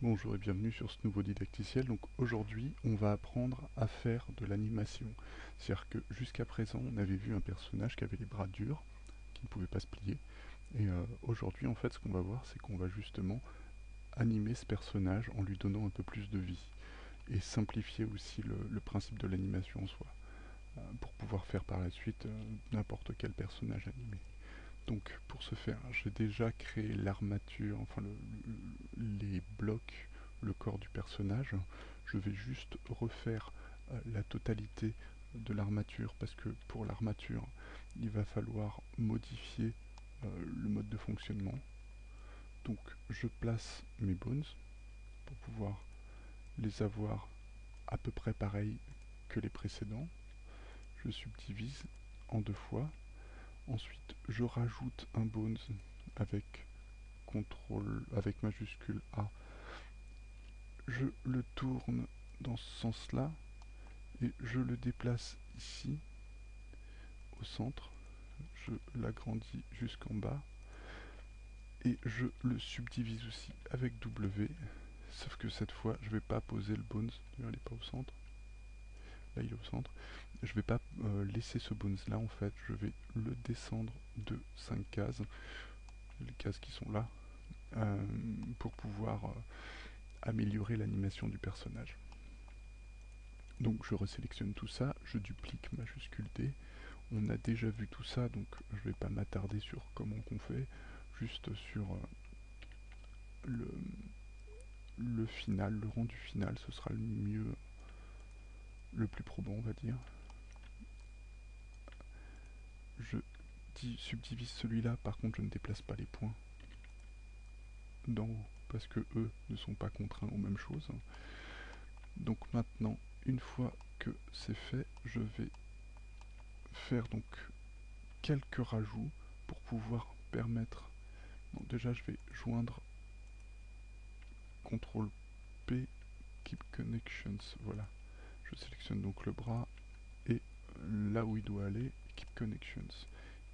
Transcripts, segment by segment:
Bonjour et bienvenue sur ce nouveau didacticiel. Donc aujourd'hui, on va apprendre à faire de l'animation. C'est-à-dire que jusqu'à présent, on avait vu un personnage qui avait les bras durs, qui ne pouvait pas se plier. Et aujourd'hui, en fait, ce qu'on va voir, c'est qu'on va justement animer ce personnage en lui donnant un peu plus de vie. Et simplifier aussi le principe de l'animation en soi, pour pouvoir faire par la suite n'importe quel personnage animé. Donc pour ce faire, j'ai déjà créé l'armature, enfin les blocs, le corps du personnage. Je vais juste refaire la totalité de l'armature parce que pour l'armature, il va falloir modifier le mode de fonctionnement. Donc je place mes bones pour pouvoir les avoir à peu près pareils que les précédents. Je subdivise en deux fois. Ensuite, je rajoute un bones avec contrôle avec majuscule A. Je le tourne dans ce sens-là et je le déplace ici au centre. Je l'agrandis jusqu'en bas et je le subdivise aussi avec W. Sauf que cette fois, je ne vais pas poser le bones. Il n'est pas au centre. Là, il est au centre. Je ne vais pas laisser ce bones là en fait. Je vais le descendre de 5 cases. Les cases qui sont là. Pour pouvoir améliorer l'animation du personnage. Donc je resélectionne tout ça, je duplique majuscule D. On a déjà vu tout ça, donc je ne vais pas m'attarder sur comment on fait, juste sur le, le final, le rendu final, ce sera le mieux, le plus probant on va dire. Je subdivise celui-là, par contre je ne déplace pas les points d'en haut, parce que eux ne sont pas contraints aux mêmes choses. Donc maintenant, une fois que c'est fait, je vais faire donc quelques rajouts pour pouvoir permettre. Bon, déjà je vais joindre CTRL P, Keep Connections, voilà. Je sélectionne donc le bras et là où il doit aller, Keep Connections.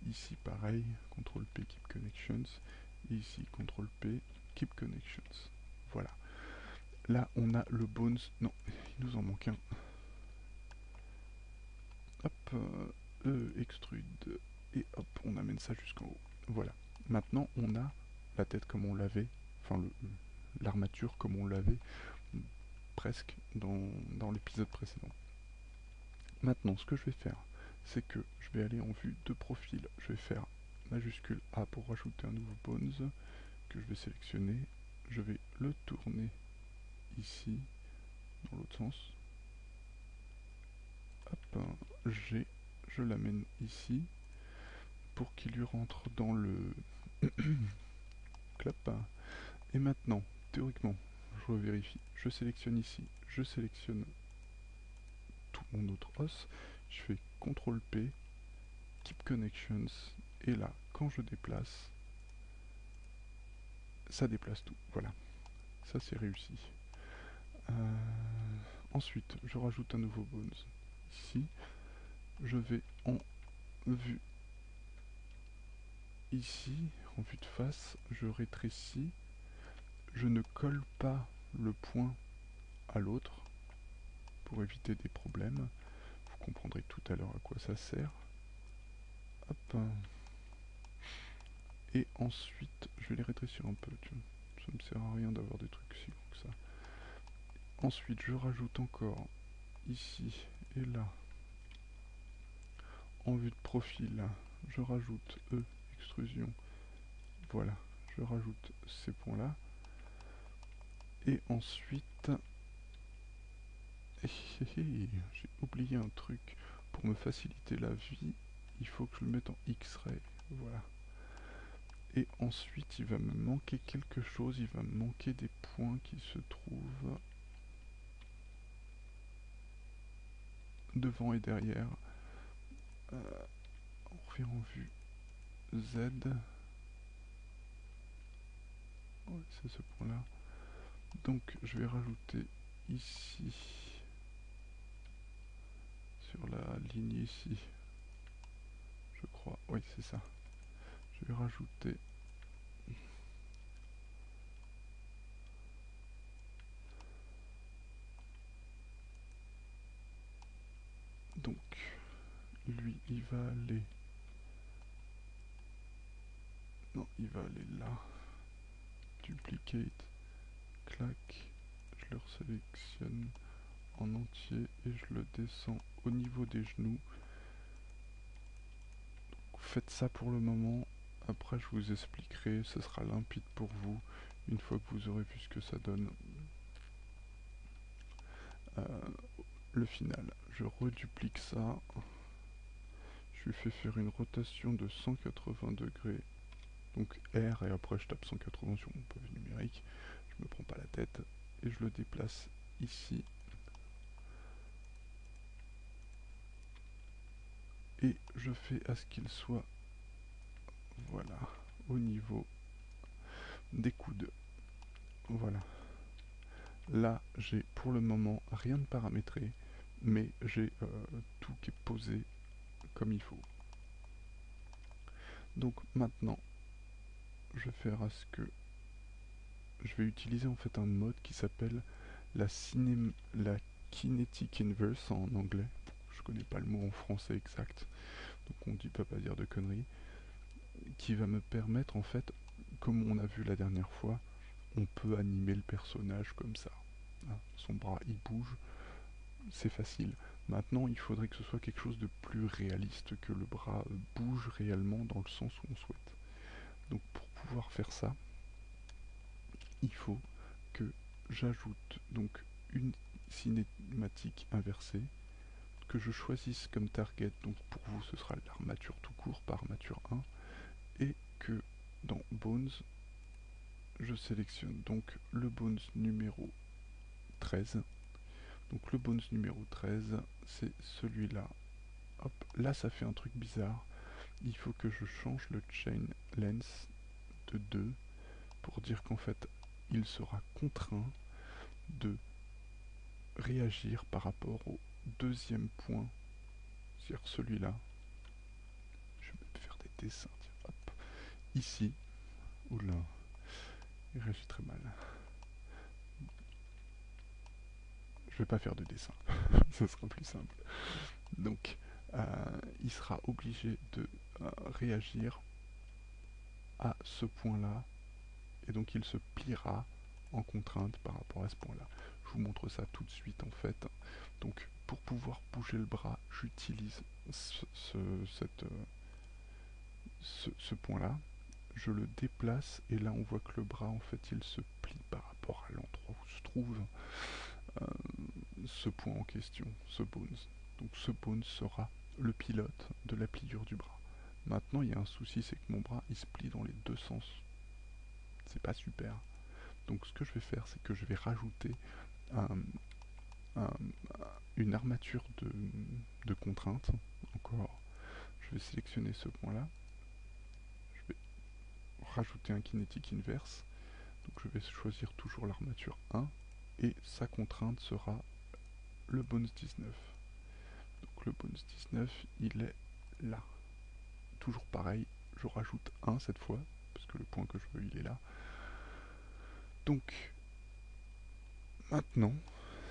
Ici pareil, CTRL P, Keep Connections. Et ici, CTRL P, Keep Connections. Voilà. Là on a le bones. Non, il nous en manque un. Hop, extrude. Et hop, on amène ça jusqu'en haut. Voilà. Maintenant on a la tête comme on l'avait, enfin l'armature comme on l'avait presque dans l'épisode précédent. Maintenant, ce que je vais faire, c'est que je vais aller en vue de profil. Je vais faire majuscule A pour rajouter un nouveau bones que je vais sélectionner. Je vais le tourner ici, dans l'autre sens. Hop, G, je l'amène ici pour qu'il lui rentre dans le clap. Et maintenant, théoriquement, je revérifie. Je sélectionne ici, je sélectionne tout mon autre os. Je fais CTRL P, Keep Connections, et là, quand je déplace, ça déplace tout. Voilà, ça c'est réussi. Ensuite, je rajoute un nouveau bones ici. Je vais en vue ici, en vue de face, je rétrécis. Je ne colle pas le point à l'autre pour éviter des problèmes. Vous comprendrez tout à l'heure à quoi ça sert. Hop. Et ensuite, je vais les rétrécir un peu. Ça ne me sert à rien d'avoir des trucs si gros que ça. Ensuite, je rajoute encore ici et là, en vue de profil, je rajoute E, extrusion. Voilà, je rajoute ces points-là. Et ensuite, j'ai oublié un truc. Pour me faciliter la vie, il faut que je le mette en X-ray. Voilà. Et ensuite, il va me manquer quelque chose. Il va me manquer des points qui se trouvent devant et derrière. On revient en vue Z. Ouais, c'est ce point-là. Donc, je vais rajouter ici, sur la ligne ici, je crois. Oui, c'est ça. Je vais rajouter lui il va aller... Non, il va aller là. Duplicate, clac, je le resélectionne en entier et je le descends au niveau des genoux. Donc, faites ça pour le moment, après je vous expliquerai, ce sera limpide pour vous une fois que vous aurez vu ce que ça donne. Le final, je reduplique ça, je lui fais faire une rotation de 180 degrés, donc R, et après je tape 180 sur mon pavé numérique, je me prends pas la tête, et je le déplace ici. Et je fais à ce qu'il soit, voilà, au niveau des coudes. Voilà. Là, j'ai pour le moment rien de paramétré, mais j'ai tout qui est posé comme il faut. Donc maintenant, je vais faire à ce que je vais utiliser en fait un mode qui s'appelle la Kinetic Inverse en anglais. Je connais pas le mot en français exact, donc on ne peut pas dire de conneries. Qui va me permettre en fait, comme on a vu la dernière fois, on peut animer le personnage comme ça. Hein, son bras il bouge, c'est facile. Maintenant il faudrait que ce soit quelque chose de plus réaliste, que le bras bouge réellement dans le sens où on souhaite. Donc pour pouvoir faire ça, il faut que j'ajoute donc une cinématique inversée, que je choisisse comme target, donc pour vous ce sera l'armature tout court par armature 1, et que dans Bones, je sélectionne donc le Bones numéro 13. Donc le Bones numéro 13, c'est celui-là. Hop, là ça fait un truc bizarre. Il faut que je change le chain length de 2 pour dire qu'en fait, il sera contraint de réagir par rapport au deuxième point, c'est-à-dire celui-là. Je vais même faire des dessins, tiens, hop, ici. Oula, il réagit très mal. Je vais pas faire de dessin, ce sera plus simple. Donc, il sera obligé de réagir à ce point-là, et donc il se pliera en contrainte par rapport à ce point-là. Je vous montre ça tout de suite en fait. Donc, pour pouvoir bouger le bras, j'utilise ce point-là. Je le déplace et là on voit que le bras en fait il se plie par rapport à l'endroit où se trouve ce point en question, ce bones. Donc ce bones sera le pilote de la pliure du bras. Maintenant il y a un souci, c'est que mon bras il se plie dans les deux sens. C'est pas super. Donc ce que je vais faire, c'est que je vais rajouter un, une armature de contrainte. Encore, je vais sélectionner ce point-là. Je vais rajouter un kinétique inverse. Donc je vais choisir toujours l'armature 1 et sa contrainte sera le bones 19. Donc le bones 19, il est là. Toujours pareil, je rajoute 1 cette fois, parce que le point que je veux, il est là. Donc, maintenant,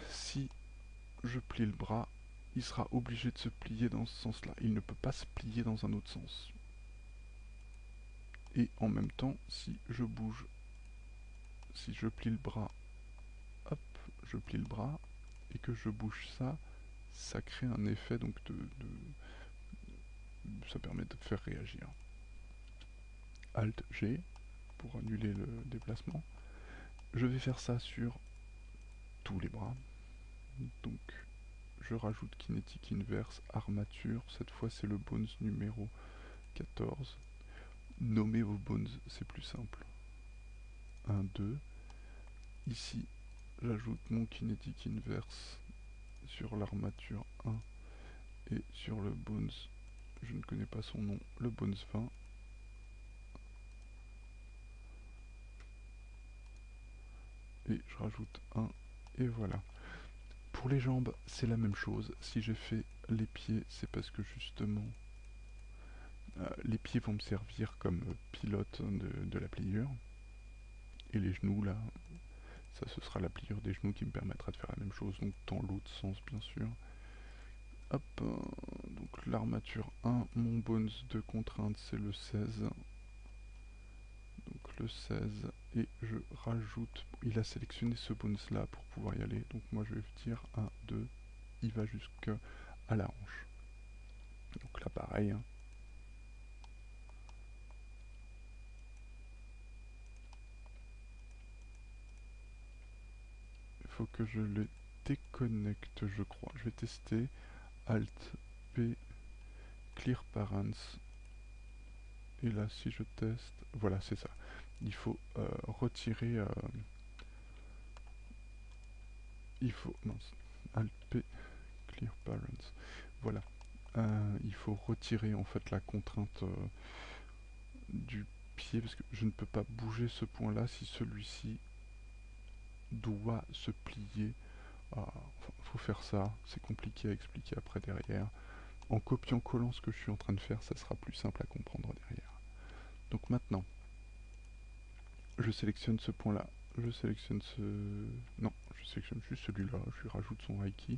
si je plie le bras, il sera obligé de se plier dans ce sens-là. Il ne peut pas se plier dans un autre sens. Et en même temps, si je bouge, si je plie le bras, hop, je plie le bras, et que je bouge ça, ça crée un effet donc ça permet de faire réagir. Alt G pour annuler le déplacement. Je vais faire ça sur tous les bras. Donc je rajoute kinétique inverse, armature, cette fois c'est le bones numéro 14. Nommez vos bones, c'est plus simple. 1, 2. Ici, j'ajoute mon kinétique inverse sur l'armature 1 et sur le bones, je ne connais pas son nom, le bones 20. Et je rajoute 1 et voilà. Pour les jambes, c'est la même chose. Si j'ai fait les pieds, c'est parce que justement les pieds vont me servir comme pilote de la pliure. Et les genoux, là, ça ce sera la pliure des genoux qui me permettra de faire la même chose, donc dans l'autre sens bien sûr. Hop, donc l'armature 1, mon bones de contrainte c'est le 16. Donc le 16, et je rajoute, il a sélectionné ce bones là pour pouvoir y aller, donc moi je vais dire 1, 2, il va jusqu'à la hanche. Donc là pareil, hein. Il faut que je le déconnecte, je crois. Je vais tester Alt P Clear Parents. Et là, si je teste, voilà, c'est ça. Il faut retirer. Il faut non, Alt P Clear Parents. Voilà. Il faut retirer en fait la contrainte du pied parce que je ne peux pas bouger ce point-là si celui-ci doit se plier. Enfin, faut faire ça. C'est compliqué à expliquer après derrière. En copiant-collant ce que je suis en train de faire, ça sera plus simple à comprendre derrière. Donc maintenant, je sélectionne ce point-là. Je sélectionne ce... Non, je sélectionne juste celui-là. Je lui rajoute son high key.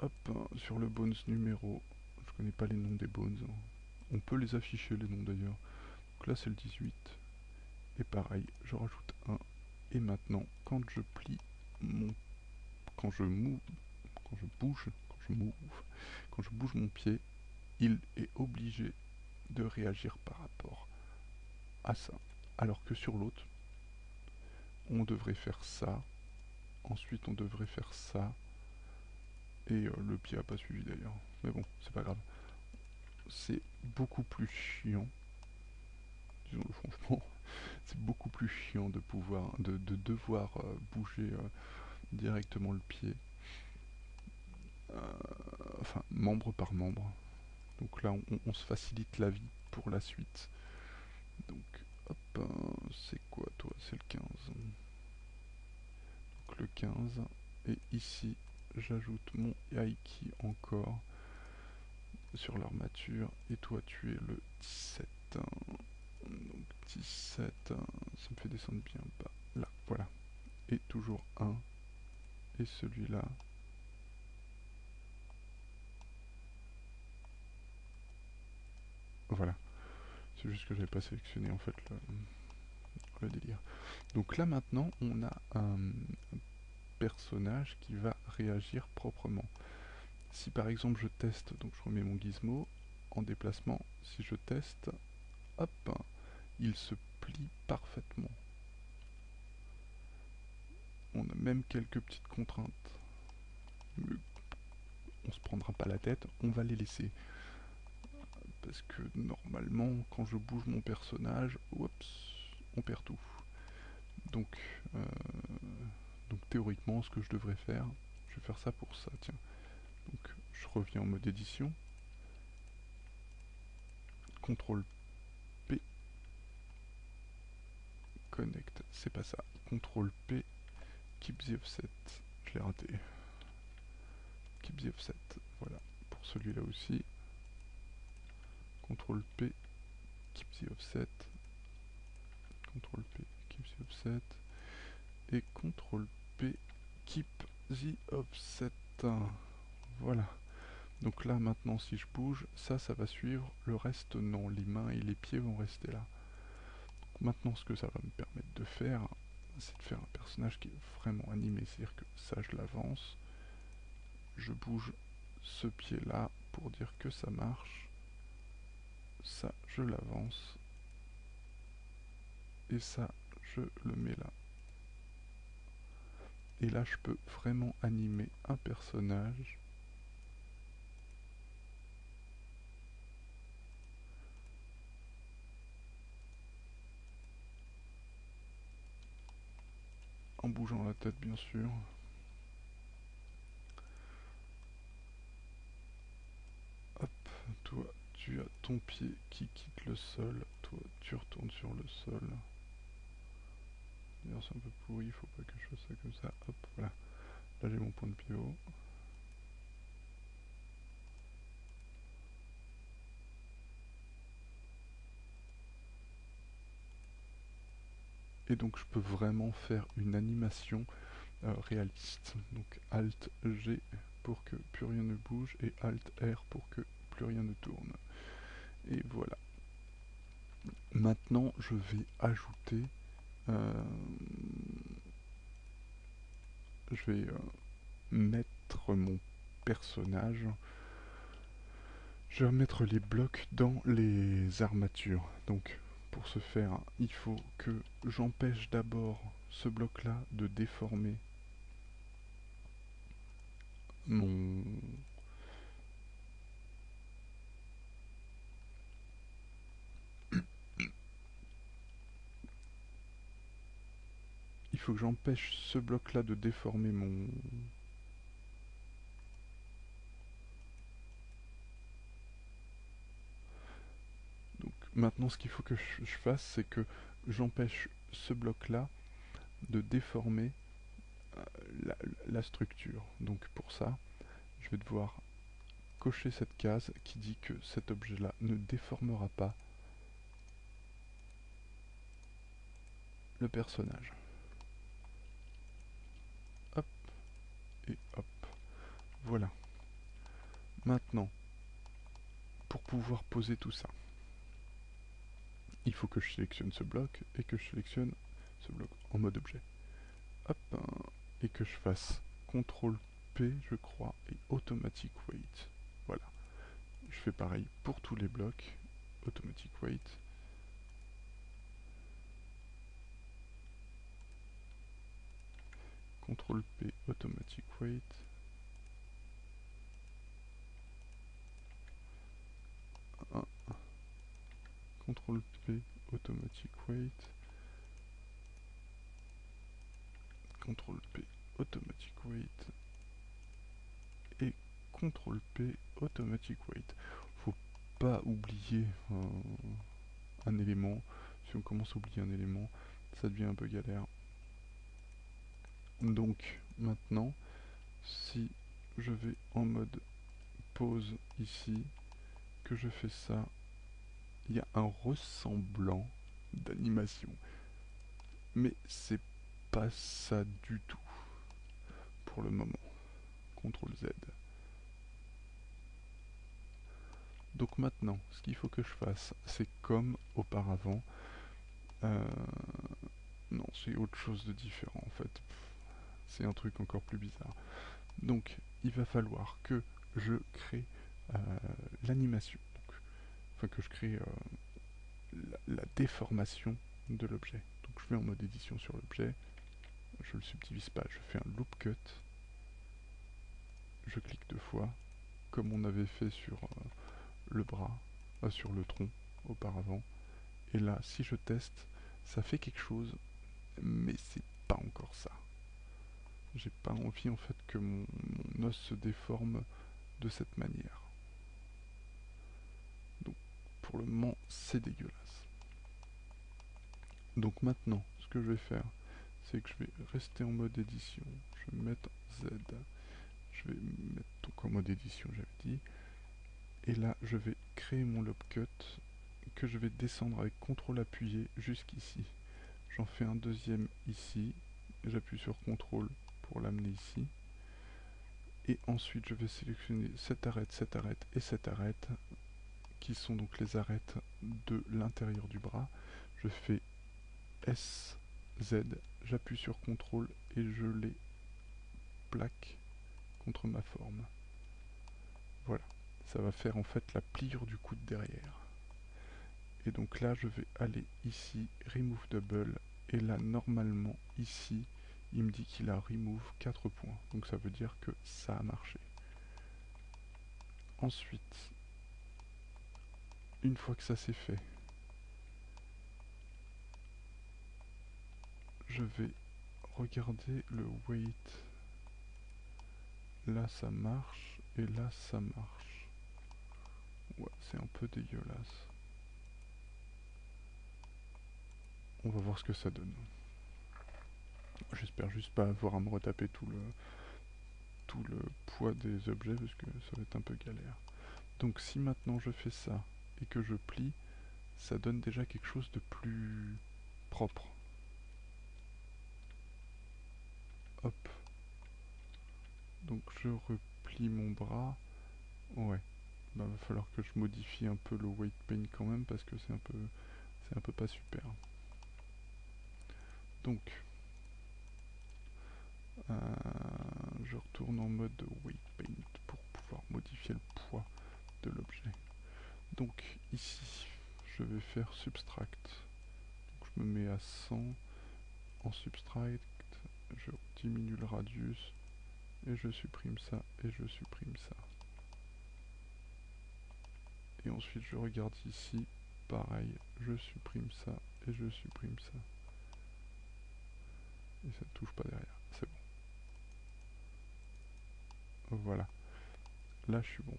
Hop, sur le bones numéro... Je connais pas les noms des bones. On peut les afficher, les noms d'ailleurs. Donc là, c'est le 18. Et pareil, je rajoute 1. Et maintenant, quand je plie mon... Quand je move... Quand je bouge... Quand je move... Quand je bouge mon pied, il est obligé de réagir par rapport à ça. Alors que sur l'autre, on devrait faire ça, ensuite on devrait faire ça, et le pied a pas suivi d'ailleurs. Mais bon, c'est pas grave. C'est beaucoup plus chiant, disons-le franchement, c'est beaucoup plus chiant de pouvoir, de devoir bouger directement le pied, enfin membre par membre. Donc là, on se facilite la vie pour la suite. Donc, hop, c'est quoi toi? C'est le 15. Donc le 15. Et ici, j'ajoute mon Aiki encore sur l'armature. Et toi, tu es le 17. Donc 17, ça me fait descendre bien bas. Là, voilà. Et toujours 1. Et celui-là. Voilà. C'est juste que j'avais pas sélectionné en fait le délire. Donc là maintenant, on a un personnage qui va réagir proprement. Si par exemple je teste, donc je remets mon gizmo en déplacement, si je teste, hop, il se plie parfaitement. On a même quelques petites contraintes. Mais on se prendra pas la tête, on va les laisser. Parce que normalement, quand je bouge mon personnage, oups, on perd tout. Donc, euh, donc théoriquement, ce que je devrais faire, je vais faire ça pour ça, tiens. Donc je reviens en mode édition. CTRL P, connect, c'est pas ça. CTRL P, keep the offset, je l'ai raté. Keep the offset, voilà. Pour celui-là aussi. CTRL P, keep the offset. CTRL P, keep the offset. Et CTRL P, keep the offset. Voilà. Donc là maintenant si je bouge, ça va suivre, le reste non, les mains et les pieds vont rester là. Donc maintenant ce que ça va me permettre de faire, c'est de faire un personnage qui est vraiment animé, c'est-à-dire que ça je l'avance, je bouge ce pied là pour dire que ça marche, ça je l'avance, et ça je le mets là. Et là je peux vraiment animer un personnage en bougeant la tête bien sûr. Hop, toi tu as ton pied qui quitte le sol, toi tu retournes sur le sol. D'ailleurs c'est un peu pourri, il faut pas que je fasse ça comme ça. Hop, voilà. Là j'ai mon point de pivot. Et donc je peux vraiment faire une animation réaliste. Donc Alt G pour que plus rien ne bouge et Alt R pour que plus rien ne tourne. Et voilà. Maintenant, je vais ajouter... je vais mettre mon personnage. Je vais mettre les blocs dans les armatures. Donc, pour ce faire, il faut que j'empêche d'abord ce bloc-là de déformer mon... Il faut que j'empêche ce bloc-là de déformer mon... Donc maintenant, ce qu'il faut que je fasse, c'est que j'empêche ce bloc-là de déformer la structure. Donc pour ça, je vais devoir cocher cette case qui dit que cet objet-là ne déformera pas le personnage. Hop, et hop. Voilà. Maintenant, pour pouvoir poser tout ça, il faut que je sélectionne ce bloc et que je sélectionne ce bloc en mode objet. Hop, et que je fasse CTRL P, je crois, et Automatic Weight. Voilà. Je fais pareil pour tous les blocs. Automatic Weight. CTRL P, Automatic Weight. CTRL P, Automatic Weight. CTRL P, Automatic Weight. Et CTRL P, Automatic Weight. Faut pas oublier un élément. Si on commence à oublier un élément, ça devient un peu galère. Donc maintenant, si je vais en mode pause ici, que je fais ça, il y a un ressemblant d'animation. Mais c'est pas ça du tout pour le moment. CTRL Z. Donc maintenant, ce qu'il faut que je fasse, c'est comme auparavant. Non, c'est autre chose de différent en fait. C'est un truc encore plus bizarre. Donc, il va falloir que je crée l'animation. Enfin, que je crée la déformation de l'objet. Donc, je vais en mode édition sur l'objet. Je le subdivise pas, je fais un loop cut. Je clique 2 fois, comme on avait fait sur le bras, sur le tronc auparavant. Et là, si je teste, ça fait quelque chose, mais c'est pas encore ça. J'ai pas envie en fait que mon os se déforme de cette manière. Donc pour le moment, c'est dégueulasse. Donc maintenant, ce que je vais faire, c'est que je vais rester en mode édition. Je vais mettre Z. Je vais mettre donc en mode édition, j'avais dit. Et là, je vais créer mon loop cut que je vais descendre avec CTRL appuyé jusqu'ici. J'en fais un deuxième ici. J'appuie sur CTRL pour l'amener ici. Et ensuite, je vais sélectionner cette arête et cette arête, qui sont donc les arêtes de l'intérieur du bras. Je fais S, Z, j'appuie sur CTRL et je les plaque contre ma forme. Voilà, ça va faire en fait la pliure du coude derrière. Et donc là, je vais aller ici, Remove Double, et là, normalement, ici, il me dit qu'il a remove 4 points. Donc ça veut dire que ça a marché. Ensuite, une fois que ça c'est fait, je vais regarder le weight. Là ça marche et là ça marche. Ouais, c'est un peu dégueulasse. On va voir ce que ça donne. J'espère juste pas avoir à me retaper tout le poids des objets parce que ça va être un peu galère. Donc si maintenant je fais ça et que je plie, ça donne déjà quelque chose de plus propre. Hop. Donc je replie plie mon bras, ouais, bah, va falloir que je modifie un peu le weight paint quand même parce que c'est un peu pas super. Donc, je retourne en mode weight paint pour pouvoir modifier le poids de l'objet. Donc ici, je vais faire subtract. Donc, je me mets à 100 en subtract, je diminue le radius et je supprime ça et je supprime ça. Et ensuite je regarde ici, pareil, je supprime ça et je supprime ça. Et ça ne touche pas derrière, c'est bon. Voilà, là je suis bon.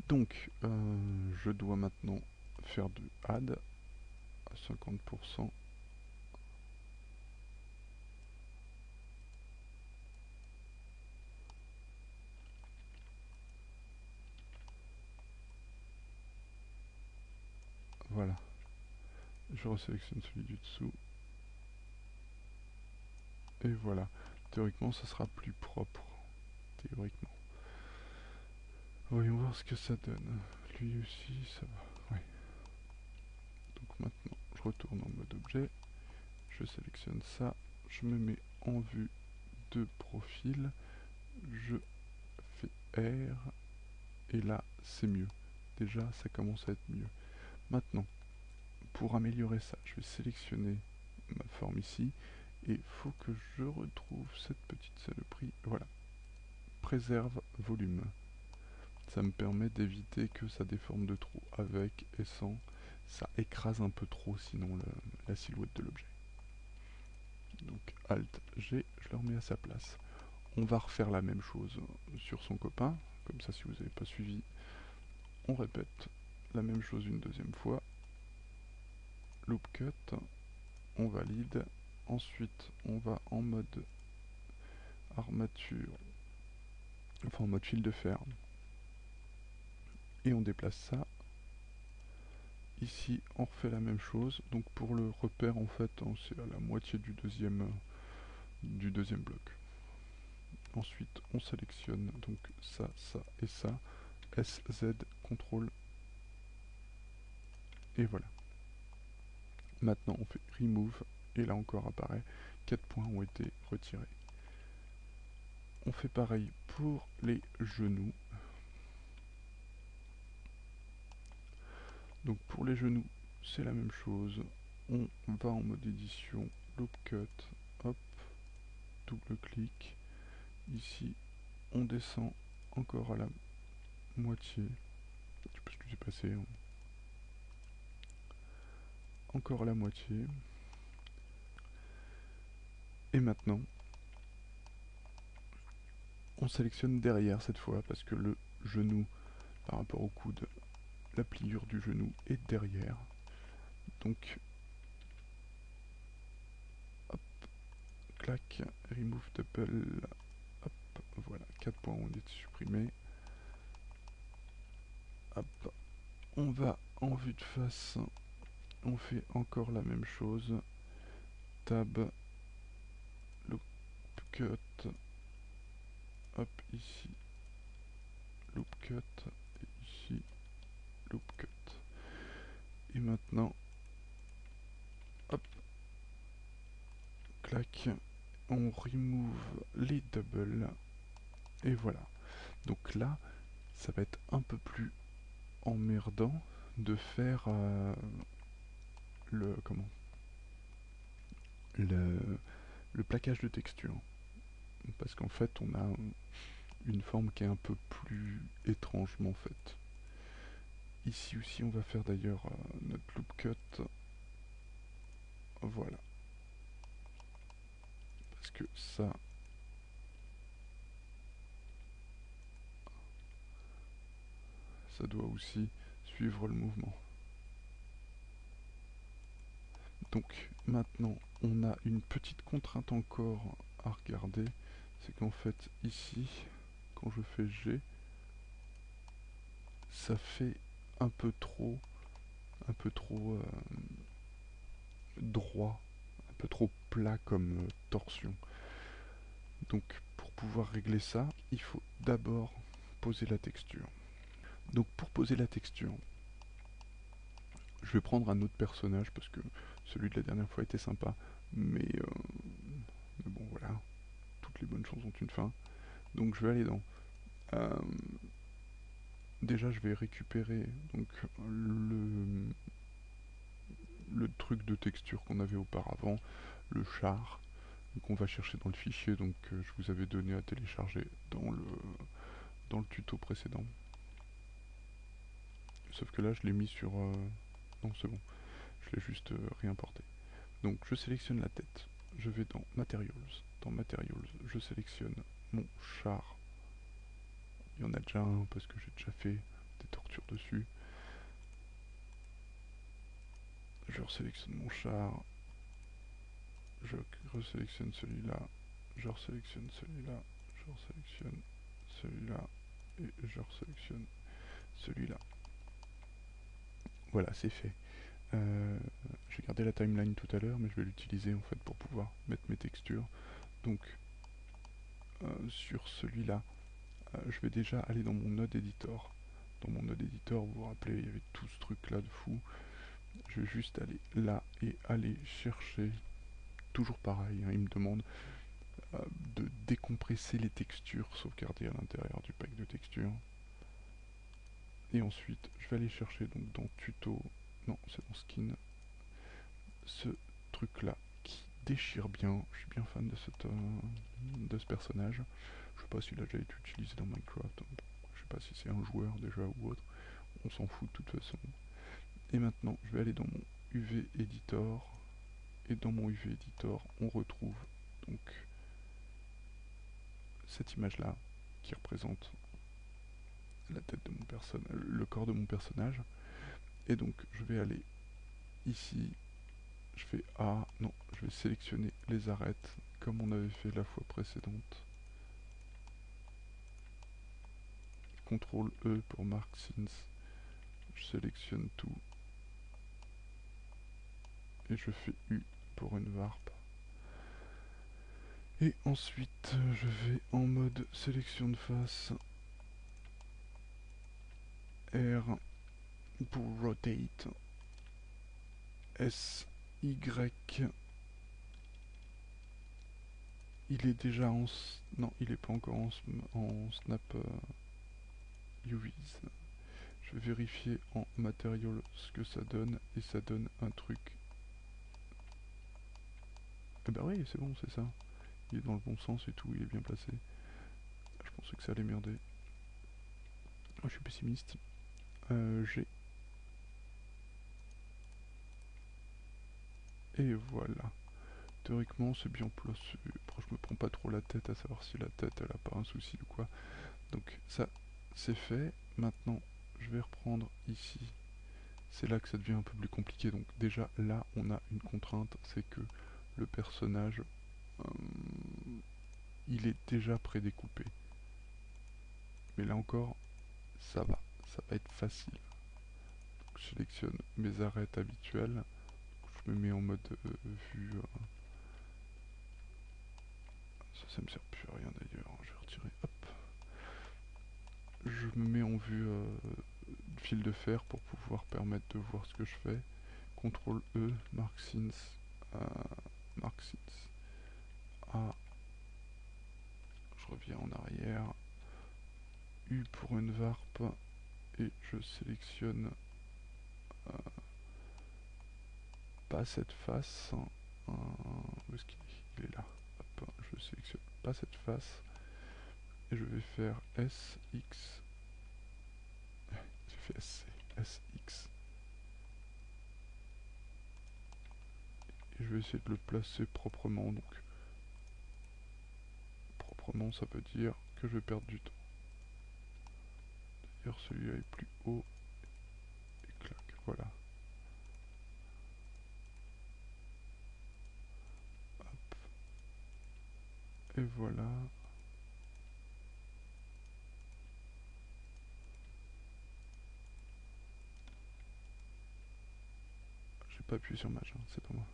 Donc je dois maintenant faire de add à 50%. Voilà, je resélectionne celui du dessous. Et voilà, théoriquement ça sera plus propre. Théoriquement. Voyons voir ce que ça donne. Lui aussi, ça va. Ouais. Donc maintenant, je retourne en mode objet. Je sélectionne ça. Je me mets en vue de profil. Je fais R. Et là, c'est mieux. Déjà, ça commence à être mieux. Maintenant, pour améliorer ça, je vais sélectionner ma forme ici. Et il faut que je retrouve cette petite saloperie. Voilà. Préserve volume. Ça me permet d'éviter que ça déforme de trop. Avec et sans, ça écrase un peu trop sinon la silhouette de l'objet. Donc Alt G, je le remets à sa place. On va refaire la même chose sur son copain. Comme ça, si vous n'avez pas suivi, on répète la même chose une deuxième fois. Loop cut, on valide. Ensuite, on va en mode armature, enfin en mode fil de fer. Et on déplace ça. Ici, on refait la même chose. Donc pour le repère, en fait, c'est à la moitié du deuxième bloc. Ensuite, on sélectionne donc ça, ça et ça. SZ, CTRL. Et voilà. Maintenant, on fait Remove. Et là encore apparaît, 4 points ont été retirés. On fait pareil pour les genoux. Donc pour les genoux, c'est la même chose. On va en mode édition, loop cut, hop, double clic. Ici, on descend encore à la moitié. Je sais pas ce qui s'est passé. Encore à la moitié. Et maintenant, on sélectionne derrière cette fois parce que le genou, par rapport au coude, la pliure du genou est derrière. Donc, hop, clac, remove double, hop, voilà, 4 points ont été supprimés. Hop, on va en vue de face, on fait encore la même chose. Tab, loop cut, hop, ici, loop cut, et ici, loop cut. Et maintenant, hop, clac, on remove les doubles, et voilà. Donc là, ça va être un peu plus emmerdant de faire le le plaquage de texture. Parce qu'en fait, on a une forme qui est un peu plus étrangement faite. Ici aussi, on va faire d'ailleurs notre loop cut. Voilà. Parce que ça doit aussi suivre le mouvement. Donc maintenant, on a une petite contrainte encore à regarder. C'est qu'en fait, ici, quand je fais G, ça fait un peu trop droit, un peu trop plat comme torsion. Donc pour pouvoir régler ça, il faut d'abord poser la texture. Donc pour poser la texture, je vais prendre un autre personnage parce que celui de la dernière fois était sympa, mais bon voilà, toutes les bonnes choses ont une fin. Donc je vais aller dans... euh, déjà je vais récupérer donc le truc de texture qu'on avait auparavant, le char, qu'on va chercher dans le fichier donc je vous avais donné à télécharger dans le tuto précédent. Sauf que là je l'ai mis sur... non c'est bon, je l'ai juste réimporté. Donc je sélectionne la tête, je vais dans Materials. Dans Materials, je sélectionne mon char. Il y en a déjà un parce que j'ai déjà fait des tortures dessus. Je resélectionne mon char. Je resélectionne celui-là. Je resélectionne celui-là. Je resélectionne celui-là. Et je resélectionne celui-là. Voilà, c'est fait. J'ai gardé la timeline tout à l'heure, mais je vais l'utiliser en fait pour pouvoir mettre mes textures. Donc, sur celui-là, je vais déjà aller dans mon node editor. Dans mon node editor, vous vous rappelez, il y avait tout ce truc là de fou. Je vais juste aller là et aller chercher, toujours pareil, hein, il me demande de décompresser les textures sauvegardées à l'intérieur du pack de textures. Et ensuite, je vais aller chercher donc dans tuto, non c'est dans skin, ce truc là qui déchire bien. Je suis bien fan de ce personnage. Je sais pas s'il a déjà été utilisé dans Minecraft. Je sais pas si c'est un joueur déjà ou autre. On s'en fout de toute façon. Et maintenant, je vais aller dans mon UV Editor. Et dans mon UV Editor, on retrouve donc cette image-là qui représente la tête de mon personnage, le corps de mon personnage. Et donc, je vais aller ici. Je fais A. Non, je vais sélectionner les arêtes comme on avait fait la fois précédente. CTRL E pour Mark Scenes. Je sélectionne tout. Et je fais U pour une warp. Et ensuite, je vais en mode sélection de face. R pour rotate. S, Y. Il est déjà en... Non, il est pas encore en snap UVs. Je vais vérifier en material ce que ça donne. Et ça donne un truc. Eh bah oui, c'est bon, c'est ça. Il est dans le bon sens et tout, il est bien placé. Je pensais que ça allait merder. Oh, je suis pessimiste. G. Et voilà. Théoriquement, c'est bien placé. Après, je me prends pas trop la tête à savoir si la tête, elle a pas un souci ou quoi. Donc ça, c'est fait. Maintenant, je vais reprendre ici. C'est là que ça devient un peu plus compliqué. Donc déjà, là, on a une contrainte. C'est que le personnage, il est déjà prédécoupé. Mais là encore, ça va. Ça va être facile. Donc, je sélectionne mes arêtes habituelles. Je me mets en mode vue. Ça me sert plus à rien d'ailleurs. Je vais retirer. Hop. Je me mets en vue fil de fer pour pouvoir permettre de voir ce que je fais. CTRL E, Mark Scenes, A, je reviens en arrière, U pour une varp, et je sélectionne pas cette face, où est-ce qu'il est? Il est là. Hop, je sélectionne pas cette face, et je vais faire S, X, j'ai fait SC, S, X, et je vais essayer de le placer proprement. Donc proprement, ça veut dire que je vais perdre du temps. D'ailleurs, celui-là est plus haut, et clac, voilà. Hop. Et voilà. J'ai pas appuyé sur match, hein, c'est pas moi.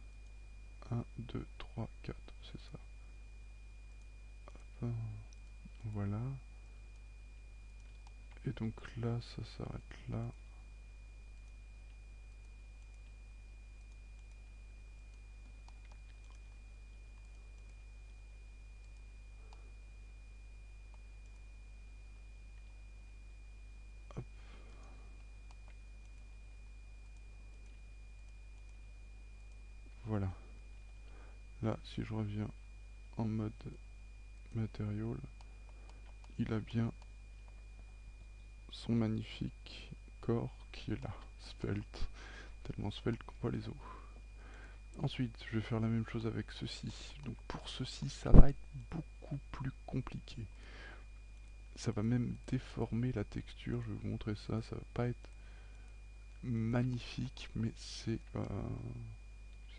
1, 2, 3, 4, c'est ça. donc là, ça s'arrête là. Hop. Voilà. Là, si je reviens en mode matériel, il a bien son magnifique corps qui est là, svelte, tellement svelte qu'on voit les os. Ensuite, je vais faire la même chose avec ceci. Donc pour ceci, ça va être beaucoup plus compliqué. Ça va même déformer la texture, je vais vous montrer ça, ça va pas être magnifique, mais c'est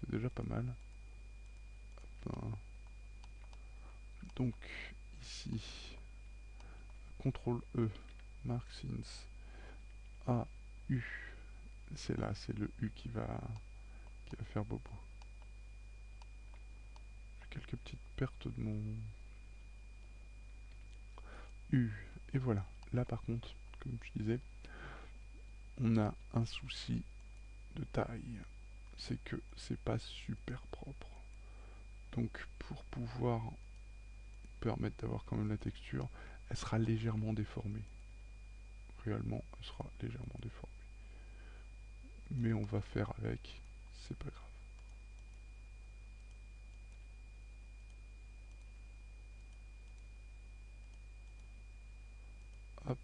déjà pas mal. Hop, donc ici, CTRL E, Mark Since, A, U, c'est là, c'est le U qui va faire bobo. J'ai quelques petites pertes de mon U, et voilà. Là par contre, comme je disais, on a un souci de taille, c'est que c'est pas super propre. Donc pour pouvoir permettre d'avoir quand même la texture, elle sera légèrement déformée. Réellement, elle sera légèrement déformée. Mais on va faire avec, c'est pas grave. Hop.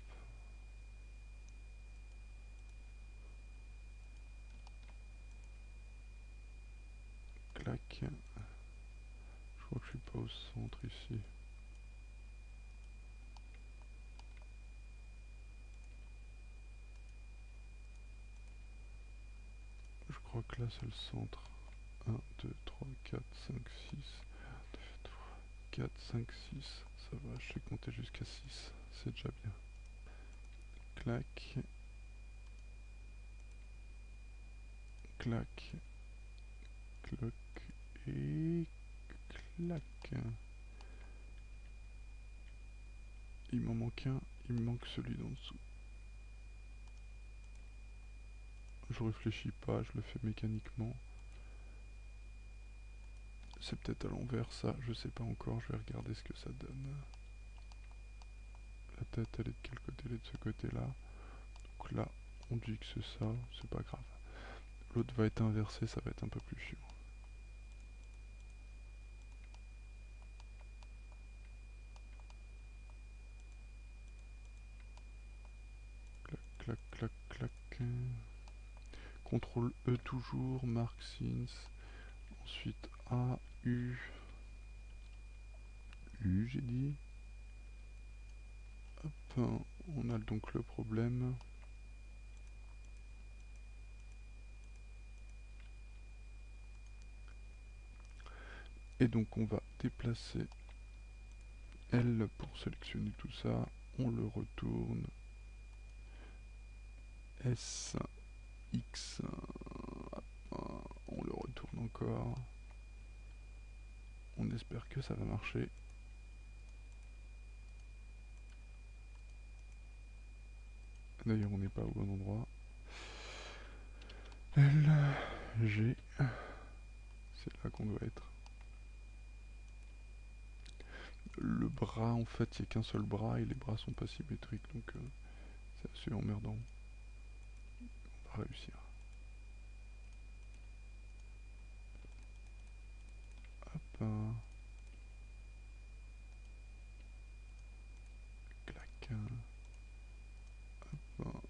Clac. Je crois que je suis pas au centre ici. Je crois que là c'est le centre. 1, 2, 3, 4, 5, 6. 4, 5, 6. Ça va, je sais compter jusqu'à 6. C'est déjà bien. Clac. Clac. Cloc. Et clac. Il m'en manque un. Il me manque celui d'en dessous. Je réfléchis pas, je le fais mécaniquement. C'est peut-être à l'envers ça, je sais pas encore, je vais regarder ce que ça donne. La tête elle est de quel côté? Elle est de ce côté là. Donc là on dit que c'est ça, c'est pas grave. L'autre va être inversé, ça va être un peu plus chiant. Clac, clac, clac, clac. CTRL E toujours, Mark Since. Ensuite A, U. U j'ai dit. Hop, on a donc le problème. Et donc on va déplacer L pour sélectionner tout ça. On le retourne. S, X, on le retourne encore. On espère que ça va marcher. D'ailleurs on n'est pas au bon endroit. L, G, c'est là qu'on doit être. Le bras en fait il n'y a qu'un seul bras et les bras sont pas symétriques donc c'est assez emmerdant. On va réussir. Hop. Clac. Hop.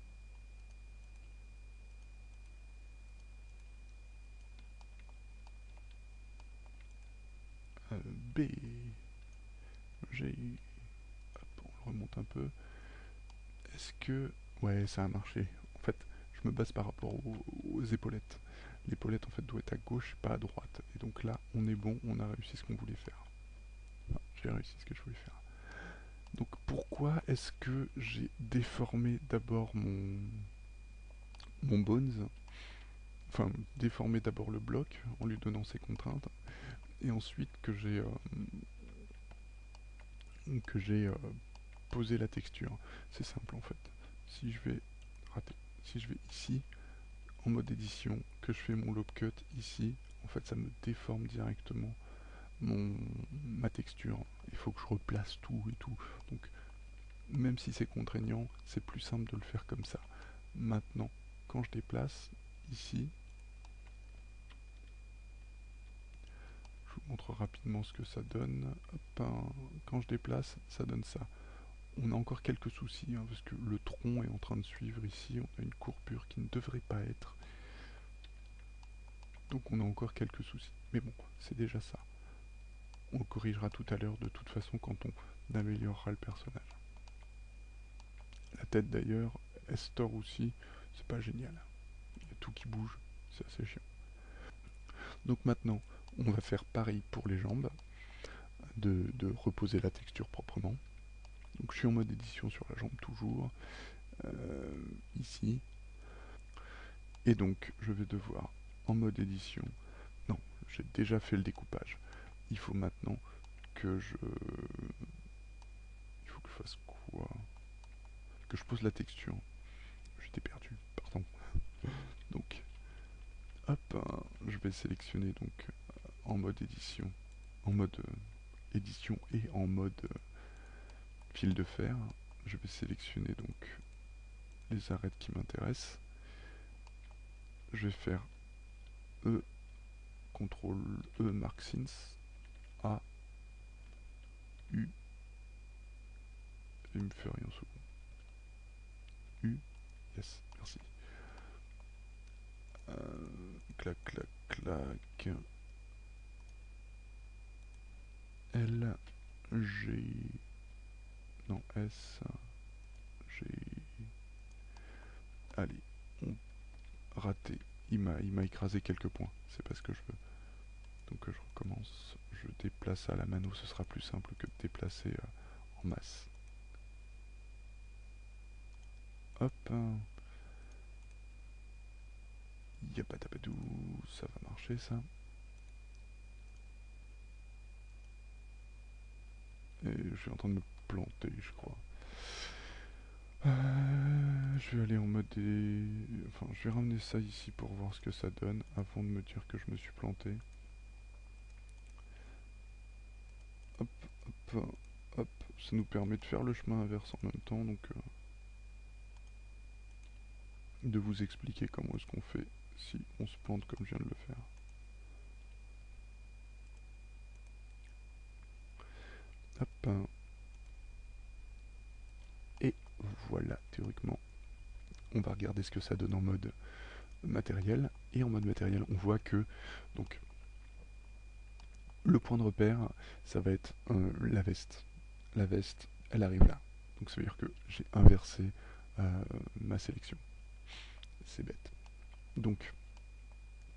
B. G. Hop, on le remonte un peu. Est-ce que... Ouais, ça a marché. En fait, je me base par rapport aux épaulettes. L'épaulette en fait doit être à gauche, pas à droite. Et donc là, on est bon, on a réussi ce qu'on voulait faire. Enfin, j'ai réussi ce que je voulais faire. Donc pourquoi est-ce que j'ai déformé d'abord mon Bones, enfin déformé d'abord le bloc en lui donnant ses contraintes, et ensuite que j'ai posé la texture. C'est simple en fait. si je vais rater, si je vais ici, en mode édition, que je fais mon lobe cut ici, en fait ça me déforme directement ma texture. Il faut que je replace tout et tout. Donc même si c'est contraignant, c'est plus simple de le faire comme ça. Maintenant, quand je déplace ici, je vous montre rapidement ce que ça donne. Hop, quand je déplace, ça donne ça. On a encore quelques soucis, hein, parce que le tronc est en train de suivre ici. On a une courbure qui ne devrait pas être. Donc on a encore quelques soucis. Mais bon, c'est déjà ça. On le corrigera tout à l'heure de toute façon quand on améliorera le personnage. La tête d'ailleurs, elle se tord aussi, c'est pas génial. Il y a tout qui bouge, c'est assez chiant. Donc maintenant, on va faire pareil pour les jambes, de reposer la texture proprement. Donc je suis en mode édition sur la jambe toujours, ici. Et donc je vais devoir, en mode édition, non, j'ai déjà fait le découpage. Il faut maintenant que je... Il faut que je fasse quoi? Que je pose la texture. J'étais perdu, pardon. Donc, hop, je vais sélectionner donc en mode édition, en mode édition et en mode fil de fer. Je vais sélectionner donc les arêtes qui m'intéressent. Je vais faire E, CTRL E, Mark Since, A, U, il me fait rien en second. U, yes, merci. Clac, clac, clac. L, G, non, S, G. Allez, on raté. Il m'a écrasé quelques points, c'est pas ce que je veux. Donc je recommence, je déplace à la mano, ce sera plus simple que de déplacer en masse. Hop. Yapatabadou, ça va marcher ça. Et je suis en train de me planter, je crois. Je vais aller en mode Enfin, je vais ramener ça ici pour voir ce que ça donne avant de me dire que je me suis planté. Hop, hop, hop. Ça nous permet de faire le chemin inverse en même temps, donc de vous expliquer comment est-ce qu'on fait si on se plante comme je viens de le faire. Hop. Et voilà, théoriquement, on va regarder ce que ça donne en mode matériel. Et en mode matériel, on voit que donc le point de repère, ça va être la veste. La veste, elle arrive là. Donc ça veut dire que j'ai inversé ma sélection. C'est bête. Donc,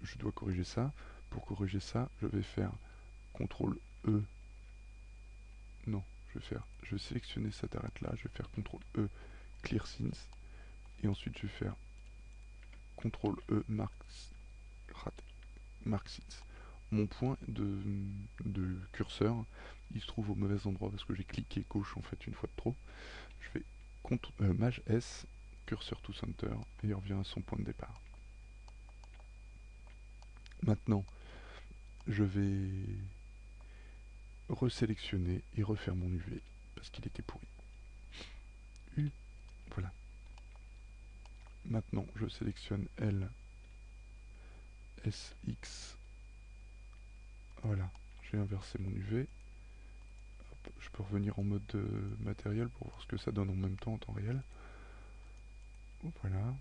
je dois corriger ça. Pour corriger ça, je vais faire CTRL E. Non, je vais sélectionner cette arête là. Je vais faire CTRL E, Clear Scenes. Et ensuite, je vais faire CTRL E, Mark Scenes. Mon point de curseur, il se trouve au mauvais endroit parce que j'ai cliqué gauche en fait une fois de trop. Je fais Maj S, curseur to center, et il revient à son point de départ. Maintenant, je vais resélectionner et refaire mon UV parce qu'il était pourri. U, voilà. Maintenant, je sélectionne L, S, X. Voilà, j'ai inversé mon UV. Hop, je peux revenir en mode matériel pour voir ce que ça donne en même temps en temps réel. Voilà.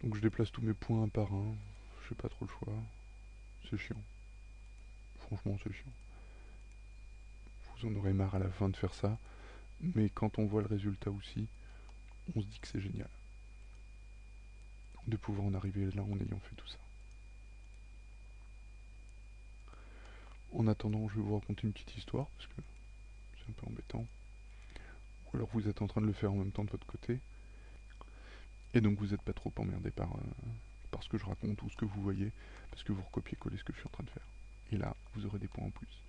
Donc je déplace tous mes points un par un. Je n'ai pas trop le choix. C'est chiant. Franchement, c'est chiant. Vous en aurez marre à la fin de faire ça. Mais quand on voit le résultat aussi, on se dit que c'est génial. De pouvoir en arriver là en ayant fait tout ça. En attendant, je vais vous raconter une petite histoire, parce que c'est un peu embêtant. Ou alors vous êtes en train de le faire en même temps de votre côté. Et donc vous n'êtes pas trop emmerdé par ce que je raconte ou ce que vous voyez, parce que vous recopiez-collez ce que je suis en train de faire. Et là, vous aurez des points en plus.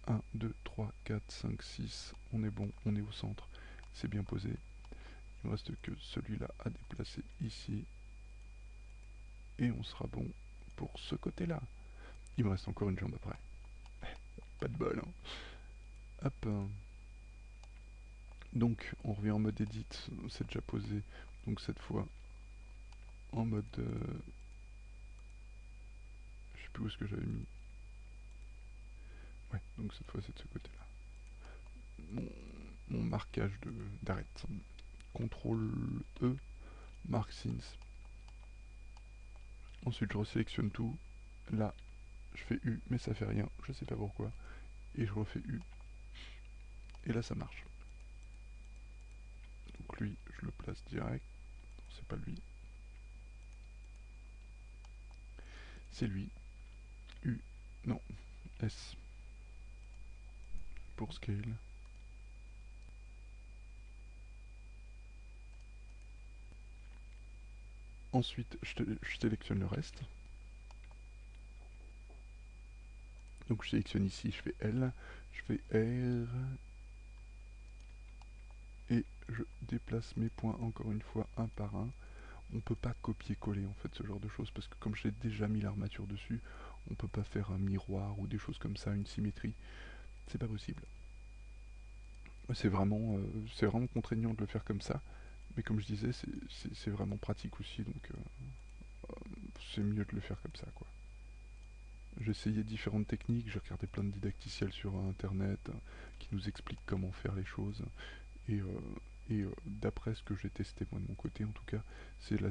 1, 2, 3, 4, 5, 6, on est bon, on est au centre, c'est bien posé. Il ne reste que celui-là à déplacer ici. Et on sera bon pour ce côté-là. Il me reste encore une jambe après. Pas de bol, hein. Hop. Donc, on revient en mode edit, c'est déjà posé. Donc cette fois, en mode... je sais plus où est-ce que j'avais mis. Ouais, donc cette fois c'est de ce côté-là. Mon marquage d'arrête. CTRL E, mark since. Ensuite je resélectionne tout. Là, je fais U, mais ça fait rien, je sais pas pourquoi. Et je refais U. Et là ça marche. Donc lui, je le place direct. Non, c'est pas lui. C'est lui. U. Non. S. Pour scale. Ensuite, je sélectionne le reste. Donc je sélectionne ici, je fais L, je fais R, et je déplace mes points encore une fois un par un. On peut pas copier-coller en fait ce genre de choses, parce que comme j'ai déjà mis l'armature dessus, on peut pas faire un miroir ou des choses comme ça, une symétrie. C'est pas possible. C'est vraiment contraignant de le faire comme ça, mais comme je disais, c'est vraiment pratique aussi, donc c'est mieux de le faire comme ça, quoi. J'ai essayé différentes techniques, j'ai regardé plein de didacticiels sur internet qui nous expliquent comment faire les choses. Et, d'après ce que j'ai testé moi de mon côté en tout cas, c'est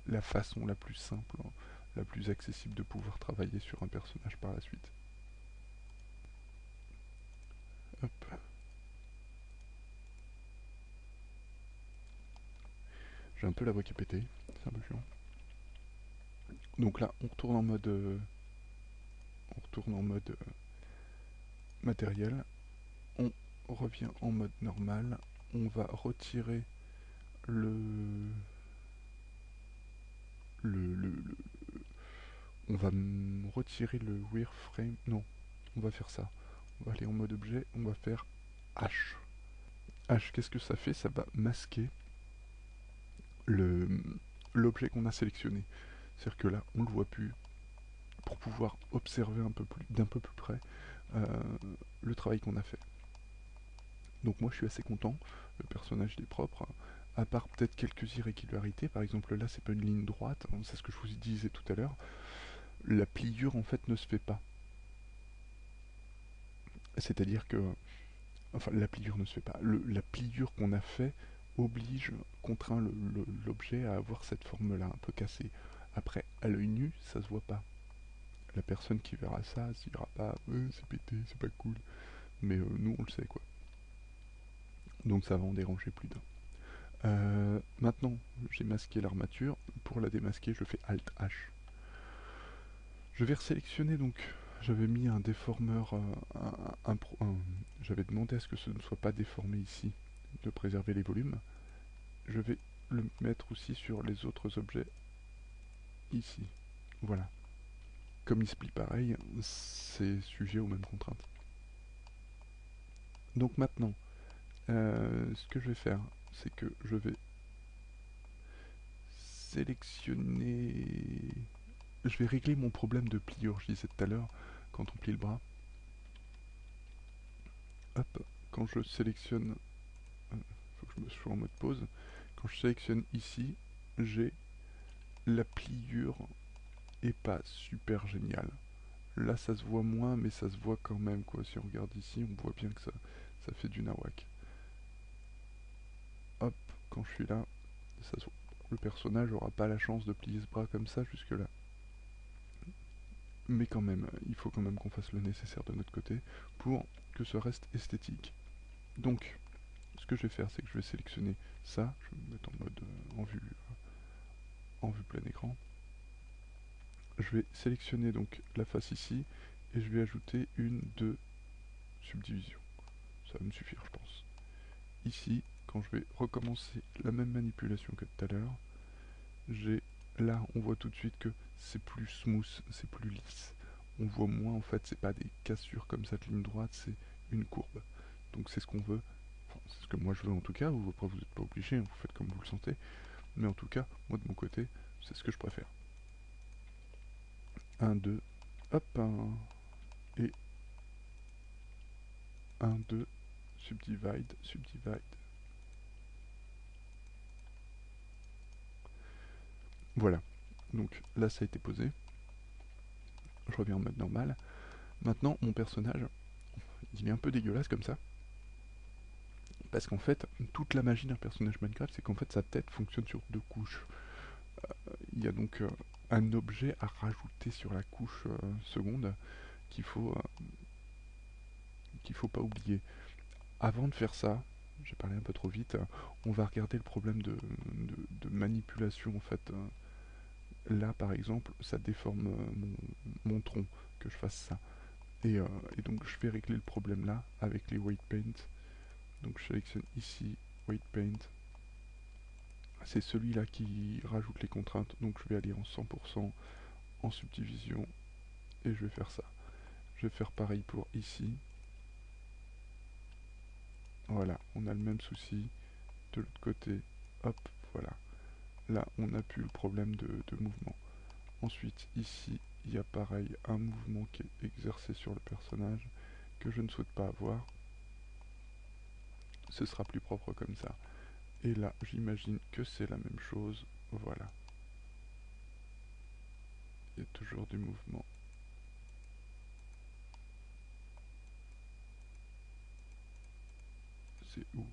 la façon la plus simple, hein, la plus accessible de pouvoir travailler sur un personnage par la suite. Hop. J'ai un peu la voix qui est pétée, c'est un peu chiant. Donc là, on retourne en mode, matériel. On revient en mode normal. On va retirer le, le on va retirer le wireframe. Non, on va faire ça. On va aller en mode objet. On va faire H. H, qu'est-ce que ça fait? Ça va masquer l'objet qu'on a sélectionné. C'est-à-dire que là, on ne le voit plus, pour pouvoir observer d'un peu plus près le travail qu'on a fait. Donc moi je suis assez content, le personnage est propre, à part peut-être quelques irrégularités. Par exemple là c'est pas une ligne droite, hein, c'est ce que je vous disais tout à l'heure. La pliure en fait ne se fait pas. C'est-à-dire que, enfin la pliure ne se fait pas, la pliure qu'on a fait contraint l'objet à avoir cette forme-là, un peu cassée. Après, à l'œil nu, ça se voit pas. La personne qui verra ça se dira pas c'est pété, c'est pas cool. Mais nous, on le sait, quoi. Donc ça va en déranger plus d'un. Maintenant, j'ai masqué l'armature. Pour la démasquer, je fais Alt H. Je vais resélectionner donc. J'avais mis un déformeur, j'avais demandé à ce que ce ne soit pas déformé ici, de préserver les volumes. Je vais le mettre aussi sur les autres objets ici. Voilà. Comme il se plie pareil, c'est sujet aux mêmes contraintes. Donc maintenant, ce que je vais faire, c'est que je vais sélectionner... Je vais régler mon problème de pliure, je disais tout à l'heure, quand on plie le bras. Hop, quand je sélectionne... faut que je me sois en mode pause. Quand je sélectionne ici, j'ai la pliure est pas super géniale. Là ça se voit moins, mais ça se voit quand même, quoi. Si on regarde ici, on voit bien que ça fait du nawak. Hop, quand je suis là, le personnage n'aura pas la chance de plier ce bras comme ça jusque là. Mais quand même, il faut quand même qu'on fasse le nécessaire de notre côté pour que ce reste esthétique. Donc, ce que je vais faire, c'est que je vais sélectionner ça, je vais me mettre en mode en vue plein écran. Je vais sélectionner donc la face ici, et je vais ajouter deux subdivisions. Ça va me suffire, je pense. Ici, quand je vais recommencer la même manipulation que tout à l'heure, j'ai là, on voit tout de suite que c'est plus smooth, c'est plus lisse. On voit moins, en fait, c'est pas des cassures comme cette ligne droite, c'est une courbe. Donc c'est ce qu'on veut. Enfin, c'est ce que moi je veux en tout cas. Après, vous n'êtes pas obligé, hein, vous faites comme vous le sentez. Mais en tout cas, moi de mon côté, c'est ce que je préfère. 1, 2, hop, 1, et 1, 2, subdivide, subdivide. Voilà. Donc là, ça a été posé. Je reviens en mode normal. Maintenant, mon personnage, il est un peu dégueulasse comme ça. Parce qu'en fait, toute la magie d'un personnage Minecraft, c'est qu'en fait, sa tête fonctionne sur deux couches. Il y a donc un objet à rajouter sur la couche seconde qu'il faut, qu'il faut pas oublier. Avant de faire ça, j'ai parlé un peu trop vite, on va regarder le problème de manipulation en fait. Là par exemple, ça déforme mon tronc que je fasse ça. Et donc je vais régler le problème là avec les weight paint. Donc je sélectionne ici weight paint. C'est celui-là qui rajoute les contraintes. Donc je vais aller en 100% en subdivision et je vais faire ça. Je vais faire pareil pour ici. Voilà, on a le même souci. De l'autre côté, hop, voilà. Là, on n'a plus le problème de mouvement. Ensuite, ici, il y a pareil un mouvement qui est exercé sur le personnage que je ne souhaite pas avoir. Ce sera plus propre comme ça. Et là, j'imagine que c'est la même chose. Voilà. Il y a toujours du mouvement. C'est où?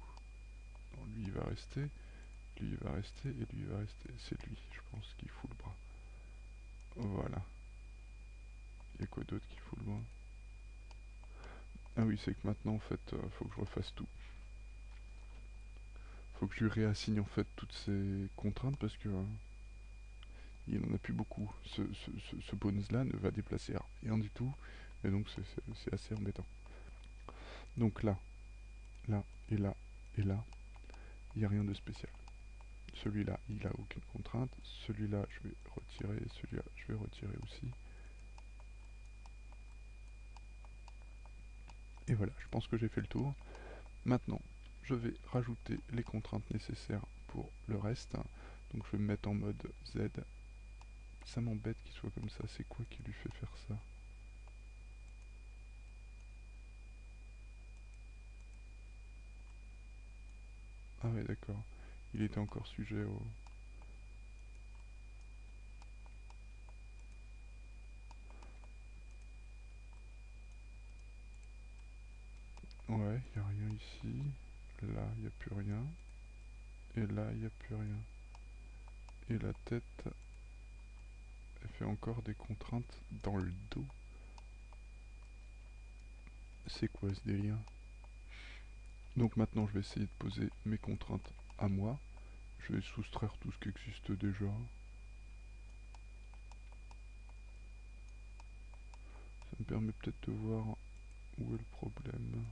Non, lui il va rester, lui il va rester et lui il va rester. C'est lui, je pense, qui fout le bras. Voilà. Il y a quoi d'autre qui fout le bras? Ah oui, c'est que maintenant en fait, faut que je refasse tout. Faut que je lui réassigne en fait toutes ces contraintes parce que il n'en a plus beaucoup. Ce bonus là ne va déplacer rien du tout et donc c'est assez embêtant. Donc là, là et là et là, il n'y a rien de spécial. Celui-là, il a aucune contrainte. Celui-là, je vais retirer. Celui-là, je vais retirer aussi. Et voilà, je pense que j'ai fait le tour. Maintenant, je vais rajouter les contraintes nécessaires pour le reste. Donc je vais me mettre en mode Z. Ça m'embête qu'il soit comme ça. C'est quoi qui lui fait faire ça? Ah ouais, d'accord. Il était encore sujet au... Ouais, il n'y a rien ici. Là, il n'y a plus rien. Et là, il n'y a plus rien. Et la tête, elle fait encore des contraintes dans le dos. C'est quoi ce délire? Donc maintenant, je vais essayer de poser mes contraintes à moi. Je vais soustraire tout ce qui existe déjà. Ça me permet peut-être de voir où est le problème.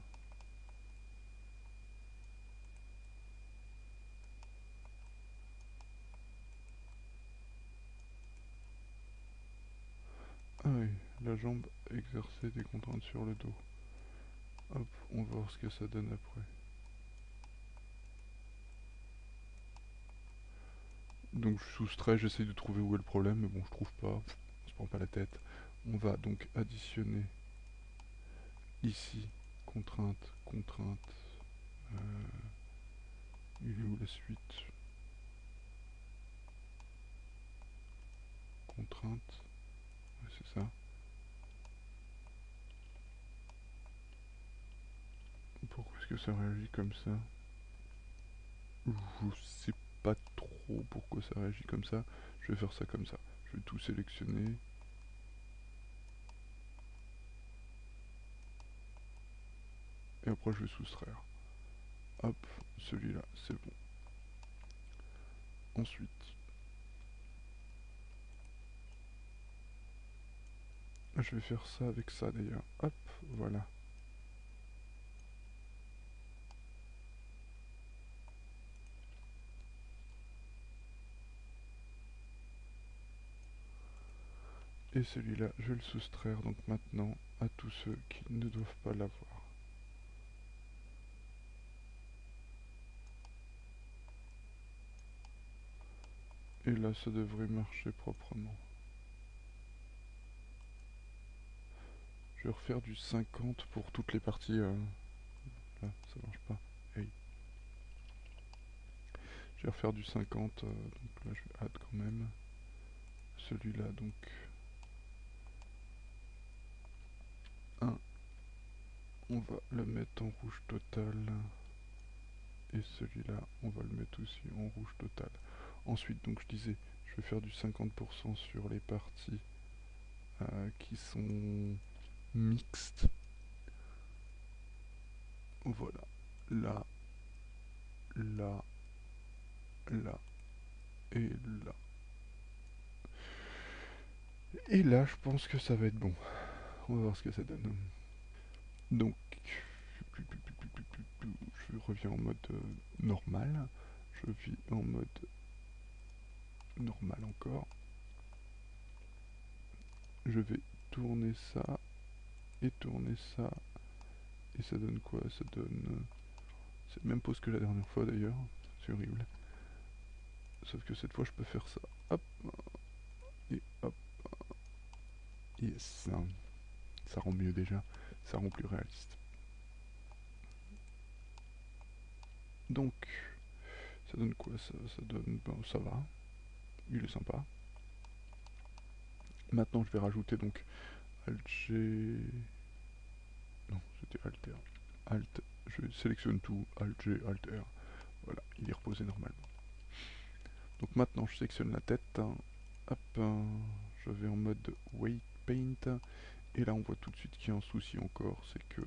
Ah oui, la jambe exercer des contraintes sur le dos. Hop, on va voir ce que ça donne après. Donc je soustrais, j'essaye de trouver où est le problème, mais bon, je trouve pas. On se prend pas la tête. On va donc additionner ici, contrainte, contrainte. Il est où la suite? Contrainte. Ouais, c'est ça. Pourquoi est-ce que ça réagit comme ça? Je sais pas trop pourquoi ça réagit comme ça. Je vais faire ça comme ça. Je vais tout sélectionner. Et après je vais soustraire. Hop, celui-là, c'est bon. Ensuite, je vais faire ça avec ça d'ailleurs. Hop, voilà. Et celui-là, je vais le soustraire donc maintenant à tous ceux qui ne doivent pas l'avoir. Et là, ça devrait marcher proprement. Je vais refaire du 50 pour toutes les parties. Là, ça marche pas. Hey. Je vais refaire du 50. Donc là, je vais add quand même. Celui-là, donc 1. On va le mettre en rouge total. Et celui-là, on va le mettre aussi en rouge total. Ensuite, donc je disais, je vais faire du 50% sur les parties qui sont mixtes. Voilà. Là, là, là et là. Et là, je pense que ça va être bon. On va voir ce que ça donne. Donc, je reviens en mode normal. Je vis en mode normal encore. Je vais tourner ça et tourner ça. Et ça donne quoi? Ça donne... c'est le même pose que la dernière fois d'ailleurs. C'est horrible. Sauf que cette fois, je peux faire ça. Hop. Et hop. Yes. Ça rend mieux déjà. Ça rend plus réaliste. Donc, ça donne quoi ça? Ça donne... ben, ça va. Il est sympa. Maintenant, je vais rajouter donc Alt G... non, c'était Alt R. Alt, je sélectionne tout, Alt G, Alt R. Voilà, il est reposé normalement. Donc maintenant, je sélectionne la tête. Hop, je vais en mode Weight Paint. Et là, on voit tout de suite qu'il y a un souci encore, c'est que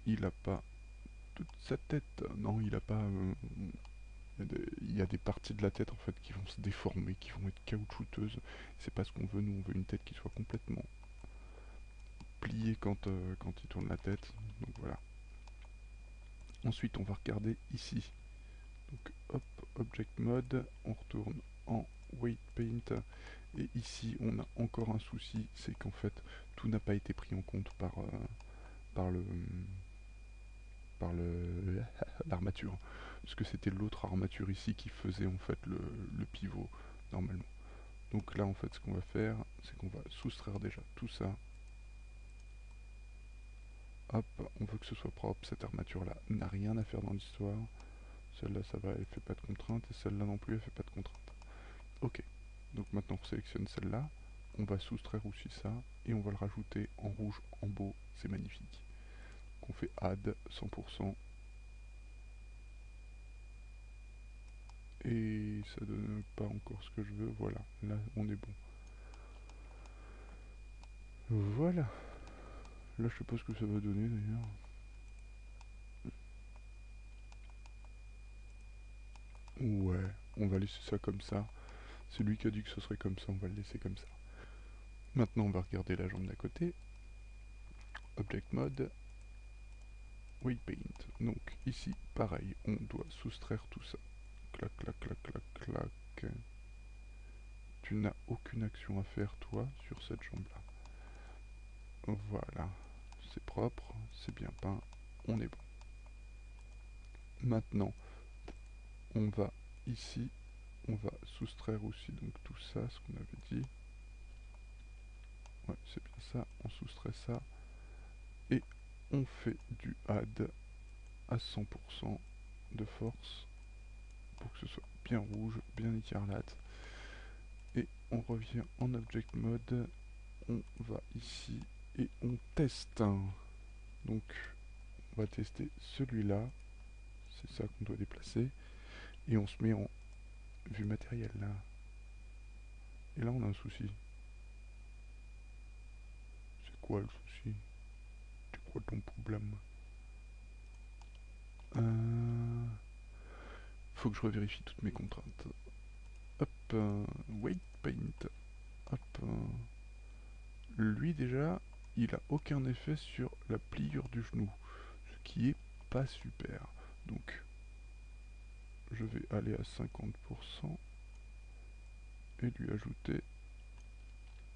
il a pas toute sa tête. Non, il a pas... il y a des parties de la tête en fait qui vont se déformer, qui vont être caoutchouteuses. C'est pas ce qu'on veut, nous on veut une tête qui soit complètement pliée quand il tourne la tête. Donc voilà. Ensuite on va regarder ici. Donc hop, Object Mode, on retourne en Weight Paint. Et ici on a encore un souci, c'est qu'en fait tout n'a pas été pris en compte par le l'armature, parce que c'était l'autre armature ici qui faisait en fait le pivot normalement. Donc là en fait ce qu'on va faire, c'est qu'on va soustraire déjà tout ça. Hop, on veut que ce soit propre, cette armature là n'a rien à faire dans l'histoire. Celle-là ça va, elle fait pas de contrainte, et celle-là non plus elle fait pas de contrainte. Ok, donc maintenant on sélectionne celle-là, on va soustraire aussi ça, et on va le rajouter en rouge en beau, c'est magnifique. Donc on fait add 100%. Et ça donne pas encore ce que je veux, voilà, là on est bon. Voilà. Là je sais pas ce que ça va donner d'ailleurs. Ouais, on va laisser ça comme ça. C'est lui qui a dit que ce serait comme ça, on va le laisser comme ça. Maintenant on va regarder la jambe d'à côté. Object Mode. Weight Paint. Donc ici, pareil, on doit soustraire tout ça. Clac, clac, clac, clac, clac. Tu n'as aucune action à faire toi sur cette jambe-là. Voilà, c'est propre, c'est bien peint, on est bon. Maintenant, on va ici, on va soustraire aussi donc tout ça, ce qu'on avait dit. Ouais, c'est bien ça, on soustrait ça. Et on fait du add à 100% de force pour que ce soit bien rouge, bien écarlate. Et on revient en Object Mode, on va ici et on teste. Donc on va tester celui-là, c'est ça qu'on doit déplacer. Et on se met en vue matérielle là. Et là on a un souci. C'est quoi le souci? C'est quoi ton problème? Faut que je revérifie toutes mes contraintes. Hop, Weight Paint. Hop. Lui déjà, il a aucun effet sur la pliure du genou. Ce qui est pas super. Donc, je vais aller à 50% et lui ajouter...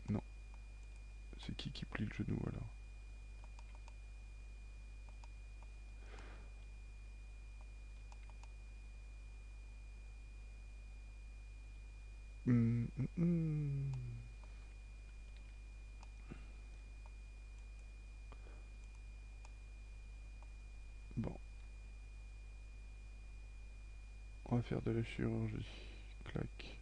non, C'est qui plie le genou alors? Hum, hum, hum. Bon, on va faire de la chirurgie. Clac.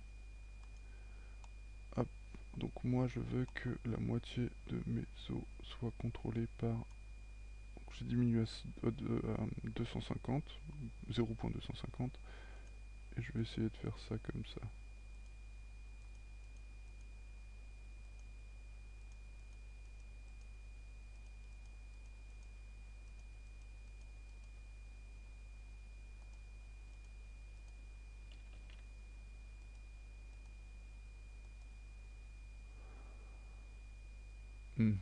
Hop. Donc moi je veux que la moitié de mes os soit contrôlée par... J'ai diminué à 250, 0.250, et je vais essayer de faire ça comme ça. Mhm.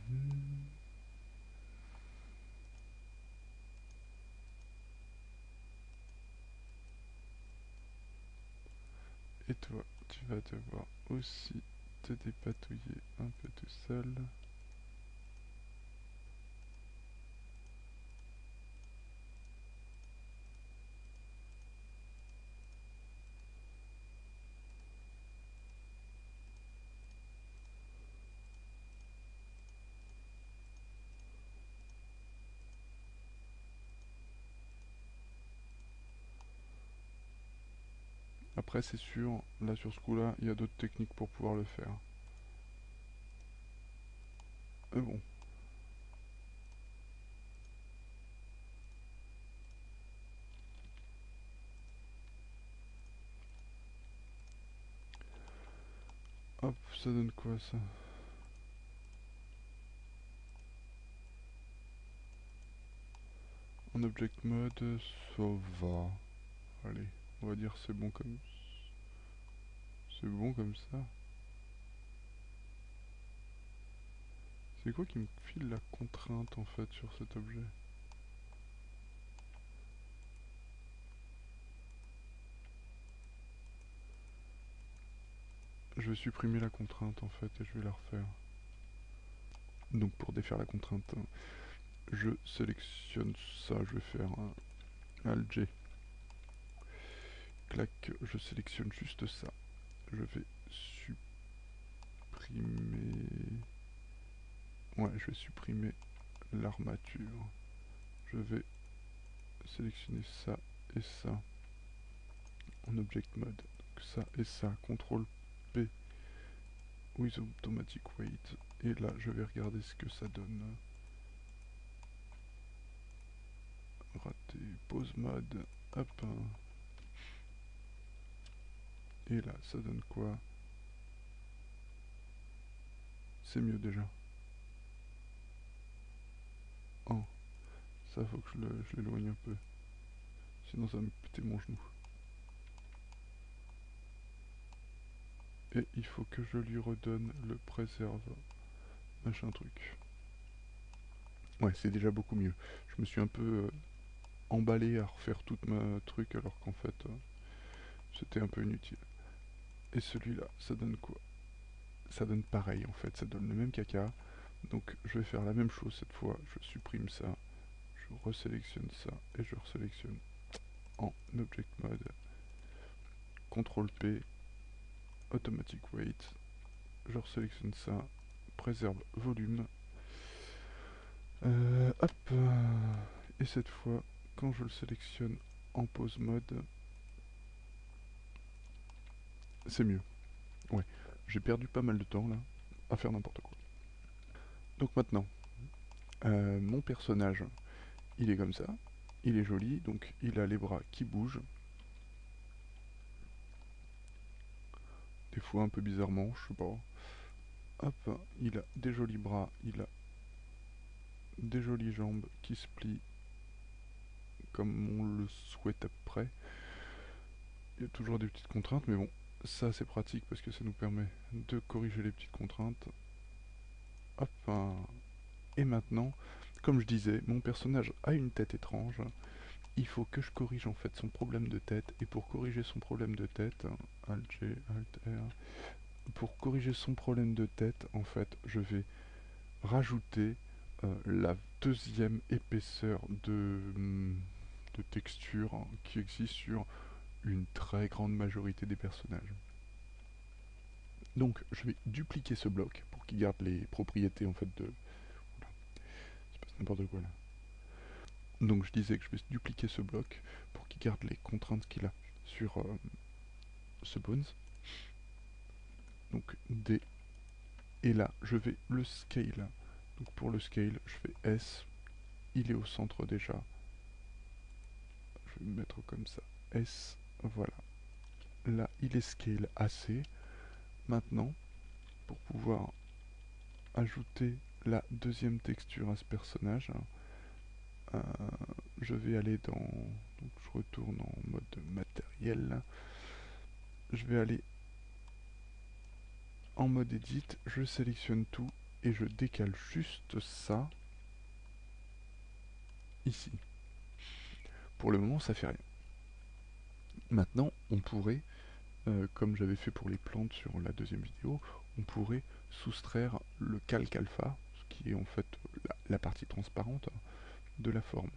Et toi, tu vas devoir aussi te dépatouiller un peu tout seul. Après, c'est sûr, là sur ce coup-là, il y a d'autres techniques pour pouvoir le faire. Mais bon. Hop, ça donne quoi ça? En object mode, ça va. Allez, on va dire c'est bon comme... C'est bon comme ça. C'est quoi qui me file la contrainte en fait sur cet objet? Je vais supprimer la contrainte en fait et je vais la refaire. Donc pour défaire la contrainte, je sélectionne ça, je vais faire un Alt G. Clac, je sélectionne juste ça. Je vais supprimer... Ouais, je vais supprimer l'armature. Je vais sélectionner ça et ça en object mode. Donc ça et ça, CTRL P with automatic weight. Et là, je vais regarder ce que ça donne. Raté, pause mode, hop. Et là, ça donne quoi? C'est mieux déjà. Oh, ça faut que je l'éloigne un peu. Sinon ça va me péter mon genou. Et il faut que je lui redonne le préserve. Machin truc. Ouais, c'est déjà beaucoup mieux. Je me suis un peu emballé à refaire tout ma truc alors qu'en fait c'était un peu inutile. Et celui-là, ça donne quoi? Ça donne pareil en fait, ça donne le même caca. Donc je vais faire la même chose cette fois. Je supprime ça, je resélectionne ça et je resélectionne en object mode. CTRL P, automatic weight. Je resélectionne ça, préserve volume. Hop. Et cette fois, quand je le sélectionne en pause mode, c'est mieux. Ouais, j'ai perdu pas mal de temps là à faire n'importe quoi. Donc maintenant, mon personnage, il est comme ça. Il est joli, donc il a les bras qui bougent. Des fois un peu bizarrement, je sais pas. Hop, il a des jolis bras, il a des jolies jambes qui se plient comme on le souhaite après. Il y a toujours des petites contraintes, mais bon, ça c'est pratique parce que ça nous permet de corriger les petites contraintes. Hop, et maintenant, comme je disais, mon personnage a une tête étrange. Il faut que je corrige en fait son problème de tête. Et pour corriger son problème de tête, Alt G, Alt R, pour corriger son problème de tête, en fait, je vais rajouter la deuxième épaisseur de texture qui existe sur une très grande majorité des personnages. Donc je vais dupliquer ce bloc pour qu'il garde les propriétés en fait de... Oula, c'est pas n'importe quoi là. Donc je disais que je vais dupliquer ce bloc pour qu'il garde les contraintes qu'il a sur ce bones. Donc D. Et là je vais le scale. Donc pour le scale je fais S. Il est au centre déjà. Je vais me mettre comme ça. S. Voilà. Là il est scale assez. Maintenant, pour pouvoir ajouter la deuxième texture à ce personnage, je vais aller dans... Donc je retourne en mode matériel. Je vais aller en mode edit, je sélectionne tout et je décale juste ça ici. Pour le moment, ça fait rien. Maintenant, on pourrait, comme j'avais fait pour les plantes sur la deuxième vidéo, on pourrait soustraire le calque alpha, ce qui est en fait la partie transparente de la forme.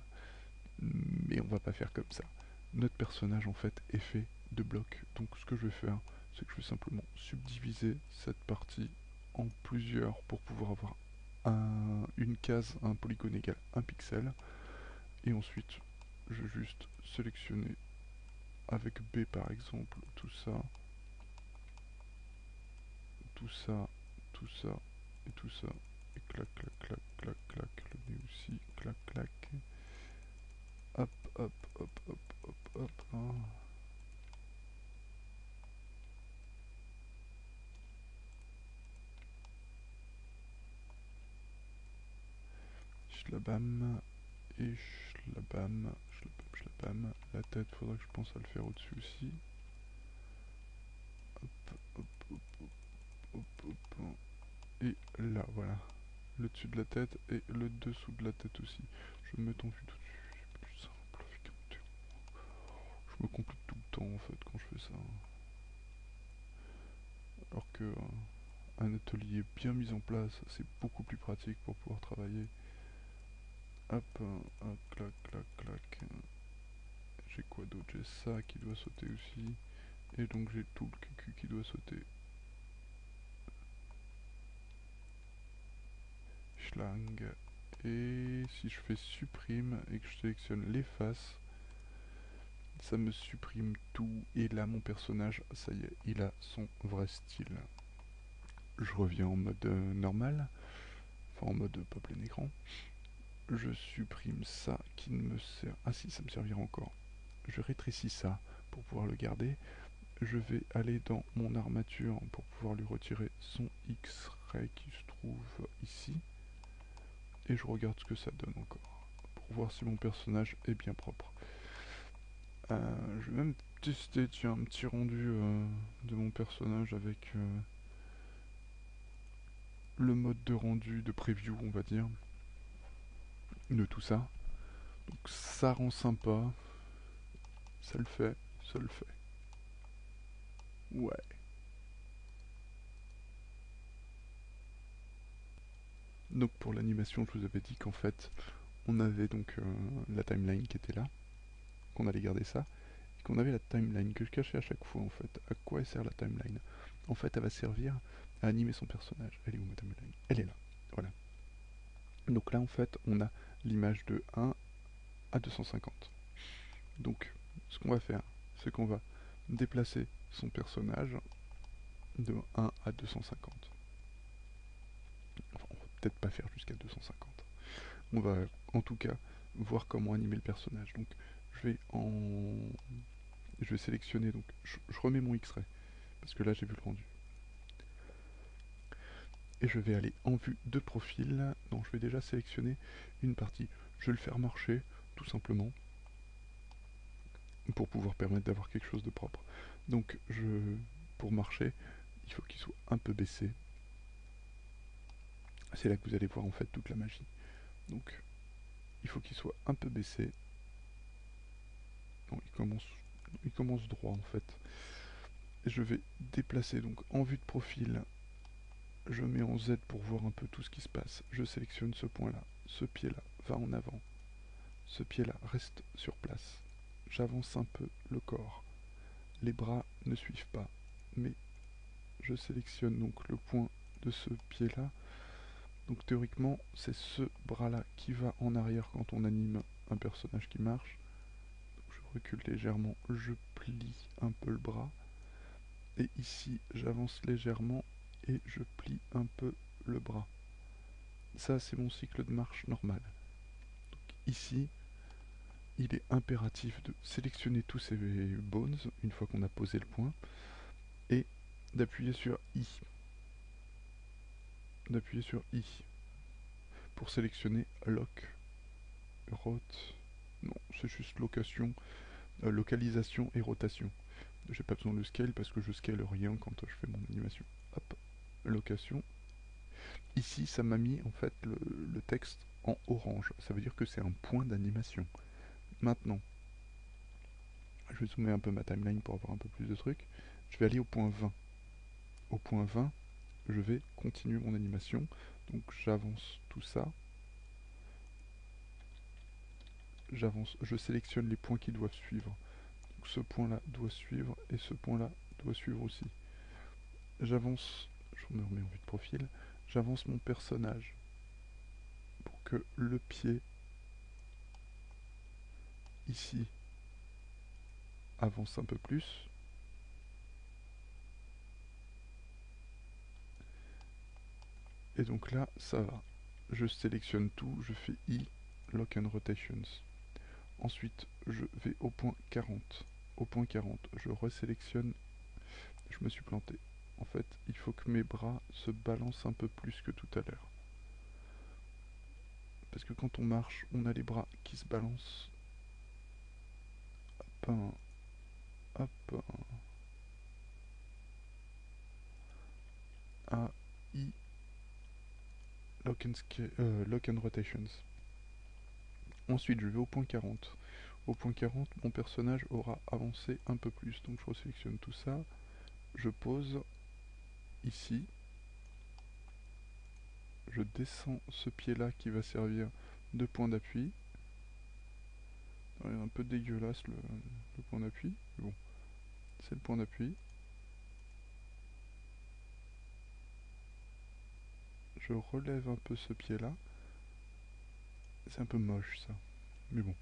Mais on va pas faire comme ça. Notre personnage en fait est fait de blocs. Donc ce que je vais faire, c'est que je vais simplement subdiviser cette partie en plusieurs pour pouvoir avoir une case, un polygone égal 1 pixel. Et ensuite, je vais juste sélectionner avec B par exemple, tout ça, tout ça, tout ça, et tout ça. Et clac, clac, clac, clac, clac, le nez aussi, clac, clac. Hop, hop, hop, hop, hop, hop. Hein. Shlabam, et shlabam, shlabam, shlabam. La tête, faudrait que je pense à le faire au-dessus aussi. Hop, hop, hop, hop, hop, hop. Et là, voilà. Le dessus de la tête et le dessous de la tête aussi. Je me mets en vue tout dessus, c'est plus simple avec un terreau. Je me complique tout le temps en fait quand je fais ça. Alors que un atelier bien mis en place, c'est beaucoup plus pratique pour pouvoir travailler. Hop, hop, clac, clac, clac. J'ai quoi d'autre? J'ai ça qui doit sauter aussi. Et donc j'ai tout le cucu qui doit sauter. Schlang. Et si je fais supprime et que je sélectionne les faces, ça me supprime tout. Et là mon personnage, ça y est, il a son vrai style. Je reviens en mode normal, enfin en mode pas plein écran. Je supprime ça qui ne me sert... Ah si, ça me servira encore. Je rétrécis ça pour pouvoir le garder. Je vais aller dans mon armature pour pouvoir lui retirer son X-ray qui se trouve ici. Et je regarde ce que ça donne encore, pour voir si mon personnage est bien propre. Je vais même tester, tiens, un petit rendu de mon personnage avec le mode de rendu, de preview, on va dire, de tout ça. Donc ça rend sympa, ça le fait, ça le fait. Ouais. Donc pour l'animation, je vous avais dit qu'en fait, on avait donc la timeline qui était là, qu'on allait garder ça, et qu'on avait la timeline que je cachais à chaque fois en fait. À quoi elle sert la timeline? En fait, elle va servir à animer son personnage. Elle est où ma timeline? Elle est là. Voilà. Donc là, en fait, on a l'image de 1 à 250. Donc, ce qu'on va faire, c'est qu'on va déplacer son personnage de 1 à 250. Enfin, on va peut-être pas faire jusqu'à 250. On va, en tout cas, voir comment animer le personnage. Donc, je vais sélectionner, donc, je remets mon X-ray, parce que là, j'ai vu le rendu. Et je vais aller en vue de profil. Non, je vais déjà sélectionner une partie. Je vais le faire marcher, tout simplement, pour pouvoir permettre d'avoir quelque chose de propre. Donc, pour marcher, il faut qu'il soit un peu baissé. C'est là que vous allez voir en fait toute la magie. Donc, il faut qu'il soit un peu baissé. Non, il commence droit en fait. Et je vais déplacer donc en vue de profil je mets en Z pour voir un peu tout ce qui se passe. Je sélectionne ce point-là. Ce pied-là va en avant. Ce pied-là reste sur place. J'avance un peu le corps. Les bras ne suivent pas. Mais je sélectionne donc le point de ce pied-là. Donc théoriquement, c'est ce bras-là qui va en arrière quand on anime un personnage qui marche. Donc je recule légèrement, je plie un peu le bras. Et ici, j'avance légèrement et je plie un peu le bras. Ça, c'est mon cycle de marche normal. Donc ici, il est impératif de sélectionner tous ces bones une fois qu'on a posé le point et d'appuyer sur I. D'appuyer sur I pour sélectionner Lock, Rote. Non, c'est juste localisation et rotation. J'ai pas besoin de scale parce que je scale rien quand je fais mon animation. Hop, location. Ici, ça m'a mis en fait le texte en orange. Ça veut dire que c'est un point d'animation. Maintenant, je vais zoomer un peu ma timeline pour avoir un peu plus de trucs. Je vais aller au point 20. Au point 20, je vais continuer mon animation. Donc j'avance tout ça. J'avance, je sélectionne les points qui doivent suivre. Donc ce point-là doit suivre et ce point-là doit suivre aussi. J'avance, je me remets en vue de profil. J'avance mon personnage pour que le pied ici avance un peu plus. Et donc là, ça va. Je sélectionne tout, je fais I, Lock and Rotations. Ensuite, je vais au point 40. Au point 40, je resélectionne. Je me suis planté. En fait, il faut que mes bras se balancent un peu plus que tout à l'heure. Parce que quand on marche, on a les bras qui se balancent. Hop, hop. A, I, Lock and Rotations. Ensuite, je vais au point 40. Au point 40, mon personnage aura avancé un peu plus. Donc je resélectionne tout ça. Je pose ici. Je descends ce pied-là qui va servir de point d'appui. Il est un peu dégueulasse le point d'appui. Bon, c'est le point d'appui. Je relève un peu ce pied-là. C'est un peu moche ça. Mais bon,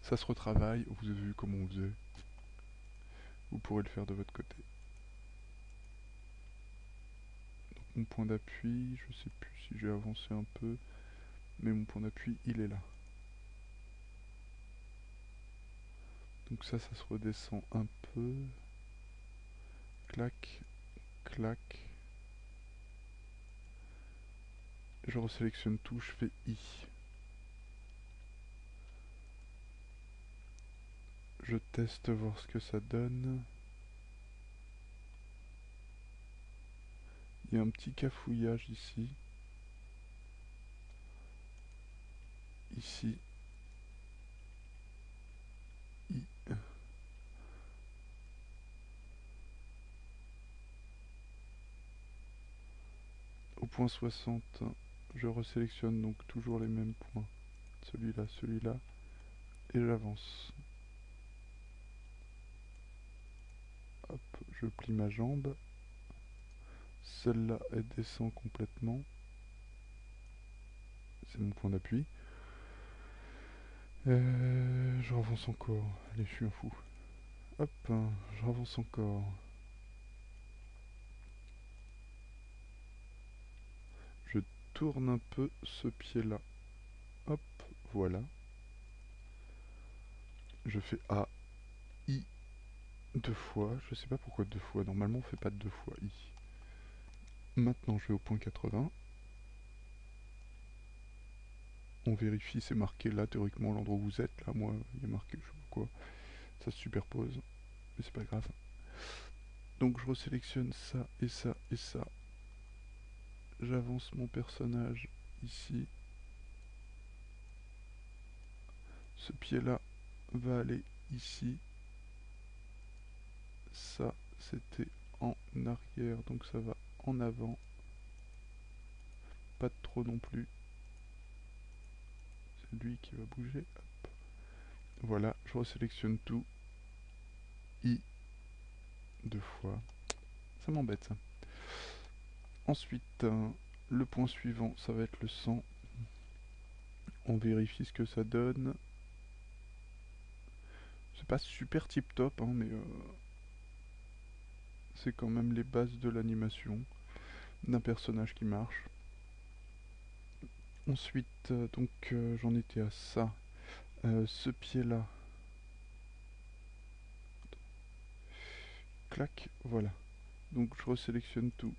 ça se retravaille. Vous avez vu comment on faisait. Vous pourrez le faire de votre côté. Donc mon point d'appui, je sais plus si j'ai avancé un peu. Mais mon point d'appui, il est là. Donc ça se redescend un peu. Clac, clac. Je resélectionne tout, je fais I. Je teste voir ce que ça donne. Il y a un petit cafouillage ici. Ici. I. Au point 60, je resélectionne donc toujours les mêmes points. Celui-là, celui-là. Et j'avance. Hop, je plie ma jambe. Celle-là, elle descend complètement. C'est mon point d'appui. Je avance encore. Allez, je suis un fou. Hop, je avance encore. Je tourne un peu ce pied-là. Hop, voilà. Je fais A, I, deux fois. Je sais pas pourquoi deux fois. Normalement, on fait pas deux fois I. Maintenant, je vais au point 80. On vérifie, c'est marqué là, théoriquement, l'endroit où vous êtes. Là, moi, il y a marqué, je sais pas quoi. Ça se superpose. Mais c'est pas grave. Donc, je resélectionne ça et ça et ça. J'avance mon personnage ici. Ce pied-là va aller ici. Ça, c'était en arrière, donc ça va en avant. pas trop non plus. C'est lui qui va bouger. Hop. Voilà, je resélectionne tout. I, 2 fois. Ça m'embête ça. Ensuite, le point suivant, ça va être le 100. On vérifie ce que ça donne. C'est pas super tip top, hein, mais c'est quand même les bases de l'animation d'un personnage qui marche. Ensuite, j'en étais à ça. Ce pied-là. Clac, voilà. Donc je resélectionne tout.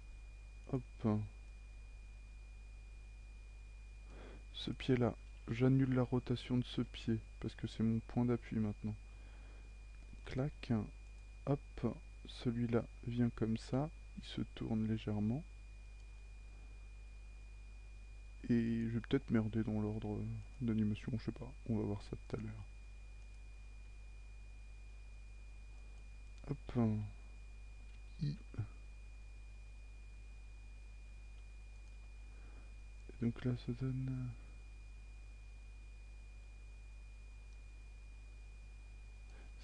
Hop. Ce pied-là, j'annule la rotation de ce pied parce que c'est mon point d'appui maintenant. Clac. Hop. Celui-là vient comme ça. Il se tourne légèrement. Et je vais peut-être merder dans l'ordre d'animation, je sais pas. On va voir ça tout à l'heure. Hop. I. Et donc là, ça donne...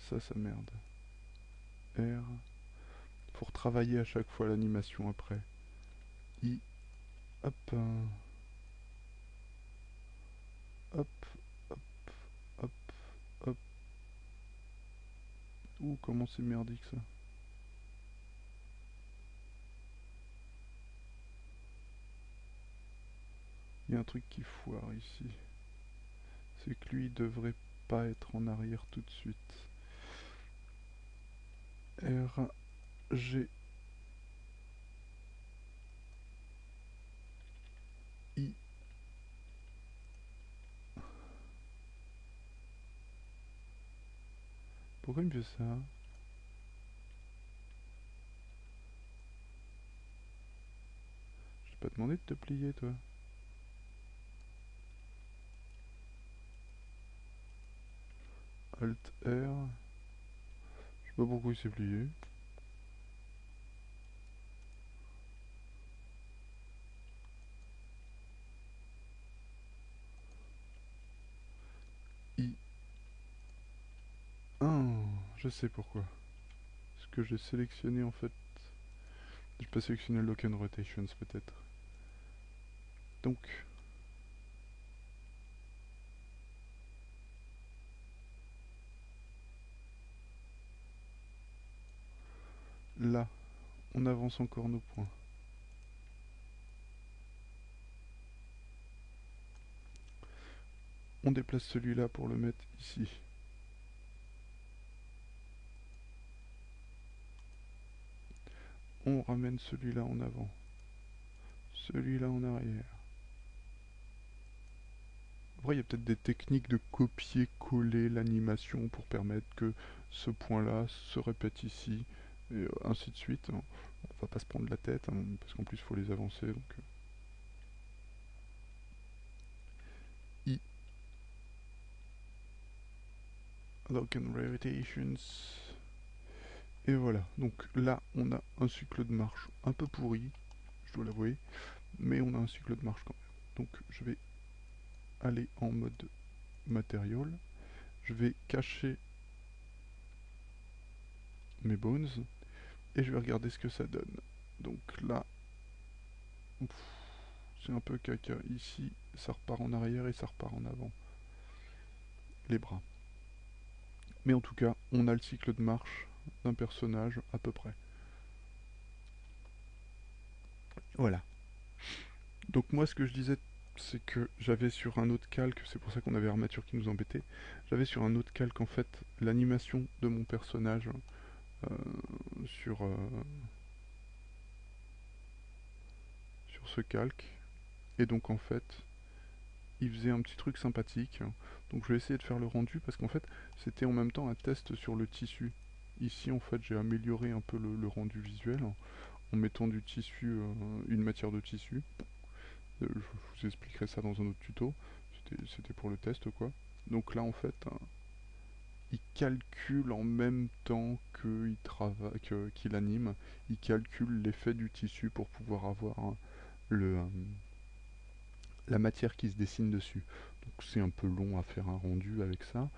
Ça merde. R. Faut retravailler à chaque fois l'animation après. I. Hop. Hop. Hop. Hop. Hop. Ouh, comment c'est merdique ça. Il y a un truc qui foire ici. C'est que lui, il devrait pas être en arrière tout de suite. R. G. I. Pourquoi il me fait ça? Je t'ai pas demandé de te plier, toi. Alt R. Je sais pas pourquoi il s'est plié. I. Ah, je sais pourquoi. Parce que j'ai sélectionné en fait. J'ai pas sélectionné Lock and Rotations peut-être. Donc. Là, on avance encore nos points. On déplace celui-là pour le mettre ici. On ramène celui-là en avant. Celui-là en arrière. En vrai, il y a peut-être des techniques de copier-coller l'animation pour permettre que ce point-là se répète ici, et ainsi de suite. On va pas se prendre la tête, hein, parce qu'en plus, il faut les avancer. Donc, I. Lock and Rotations. Et voilà. Donc là, on a un cycle de marche un peu pourri, je dois l'avouer, mais on a un cycle de marche quand même. Donc je vais aller en mode Material. Je vais cacher mes bones et je vais regarder ce que ça donne. Donc là, c'est un peu caca. Ici, ça repart en arrière et ça repart en avant. Les bras. Mais en tout cas, on a le cycle de marche d'un personnage à peu près. Voilà. Donc moi, ce que je disais, c'est que j'avais sur un autre calque, c'est pour ça qu'on avait Armature qui nous embêtait, j'avais sur un autre calque en fait l'animation de mon personnage euh, sur, sur ce calque. Et donc en fait, il faisait un petit truc sympathique. Donc je vais essayer de faire le rendu parce qu'en fait, c'était en même temps un test sur le tissu. Ici en fait, j'ai amélioré un peu le rendu visuel en mettant du tissu, une matière de tissu. Je vous expliquerai ça dans un autre tuto. C'était pour le test quoi. Donc là en fait, il calcule en même temps qu'il travaille, qu'il anime, il calcule l'effet du tissu pour pouvoir avoir le, la matière qui se dessine dessus. Donc c'est un peu long à faire un rendu avec ça,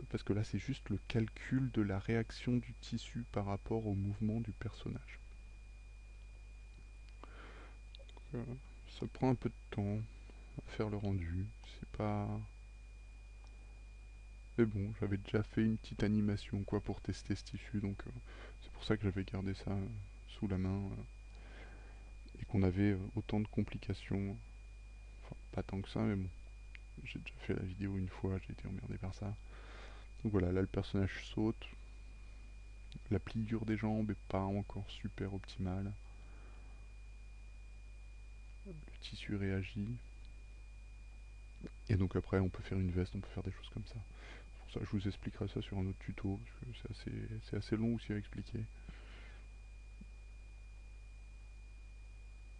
parce que là c'est juste le calcul de la réaction du tissu par rapport au mouvement du personnage. Donc, ça prend un peu de temps à faire le rendu, c'est pas... Mais bon, j'avais déjà fait une petite animation quoi pour tester ce tissu, donc c'est pour ça que j'avais gardé ça sous la main, et qu'on avait autant de complications. Enfin, pas tant que ça, mais bon, j'ai déjà fait la vidéo une fois, j'ai été emmerdé par ça. Donc voilà, là le personnage saute, la pliure des jambes est pas encore super optimale, le tissu réagit, et donc après on peut faire une veste, on peut faire des choses comme ça. Pour ça je vous expliquerai ça sur un autre tuto, parce que c'est assez long aussi à expliquer.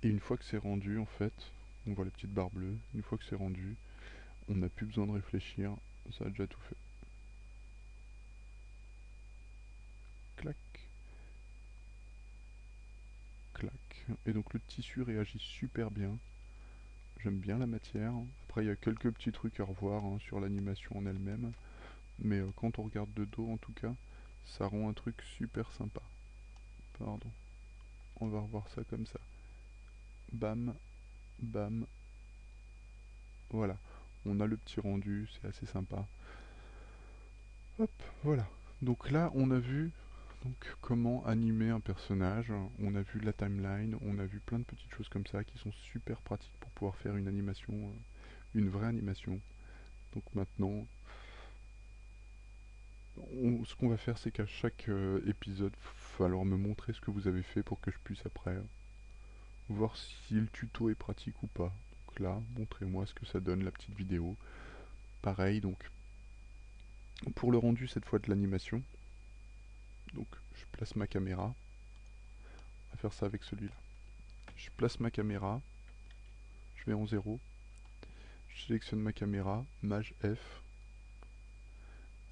Et une fois que c'est rendu, en fait, on voit la petite barre bleue, une fois que c'est rendu, on n'a plus besoin de réfléchir, ça a déjà tout fait. Clac, clac. Et donc le tissu réagit super bien. J'aime bien la matière. Après, il y a quelques petits trucs à revoir hein, sur l'animation en elle-même. Mais quand on regarde de dos, en tout cas, ça rend un truc super sympa. Pardon. On va revoir ça comme ça. Bam, bam. Voilà. On a le petit rendu, c'est assez sympa. Hop, voilà. Donc là, on a vu donc, comment animer un personnage. On a vu la timeline, on a vu plein de petites choses comme ça qui sont super pratiques pour pouvoir faire une animation, une vraie animation. Donc maintenant, ce qu'on va faire, c'est qu'à chaque épisode, il va falloir me montrer ce que vous avez fait pour que je puisse après voir si le tuto est pratique ou pas. Donc là, montrez-moi ce que ça donne, la petite vidéo. Pareil, donc pour le rendu cette fois de l'animation, donc je place ma caméra. On va faire ça avec celui-là. Je place ma caméra, je vais en 0, je sélectionne ma caméra, Maj F.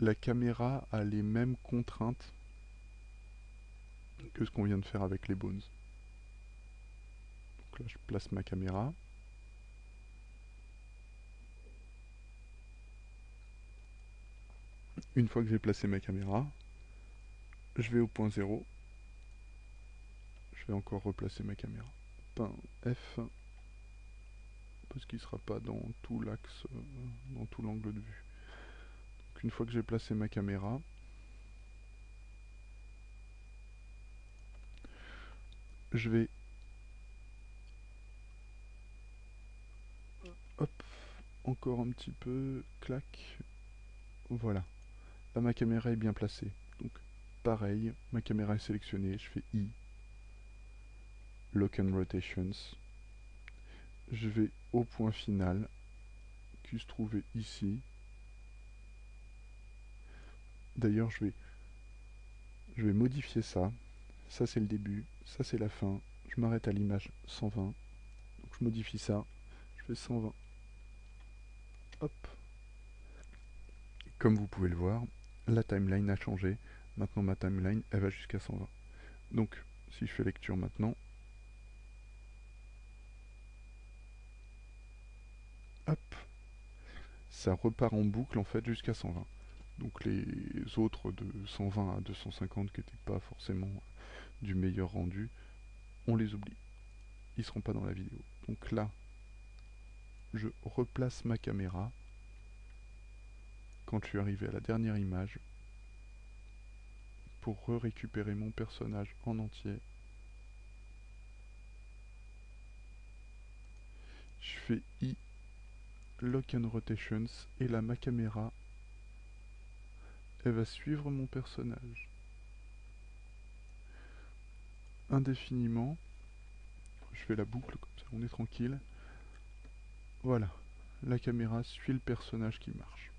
La caméra a les mêmes contraintes que ce qu'on vient de faire avec les bones. Donc là, je place ma caméra. Une fois que j'ai placé ma caméra, je vais au point 0. Je vais encore replacer ma caméra. Point F, parce qu'il ne sera pas dans tout l'axe, dans tout l'angle de vue. Donc une fois que j'ai placé ma caméra, je vais hop, encore un petit peu, clac, voilà. Là ma caméra est bien placée. Donc pareil, ma caméra est sélectionnée, je fais I, Lock and Rotations. Je vais au point final, qui se trouvait ici. D'ailleurs je vais modifier ça. Ça c'est le début, ça c'est la fin. Je m'arrête à l'image 120. Donc je modifie ça, je fais 120. Hop. Comme vous pouvez le voir, la timeline a changé. Maintenant ma timeline, elle va jusqu'à 120. Donc si je fais lecture maintenant, hop, ça repart en boucle en fait jusqu'à 120. Donc les autres de 120 à 250 qui n'étaient pas forcément du meilleur rendu, on les oublie. Ils ne seront pas dans la vidéo. Donc là, je replace ma caméra quand je suis arrivé à la dernière image pour récupérer mon personnage en entier. Je fais I, Lock and Rotations, et là ma caméra, elle va suivre mon personnage indéfiniment. Je fais la boucle, comme ça on est tranquille. Voilà, la caméra suit le personnage qui marche.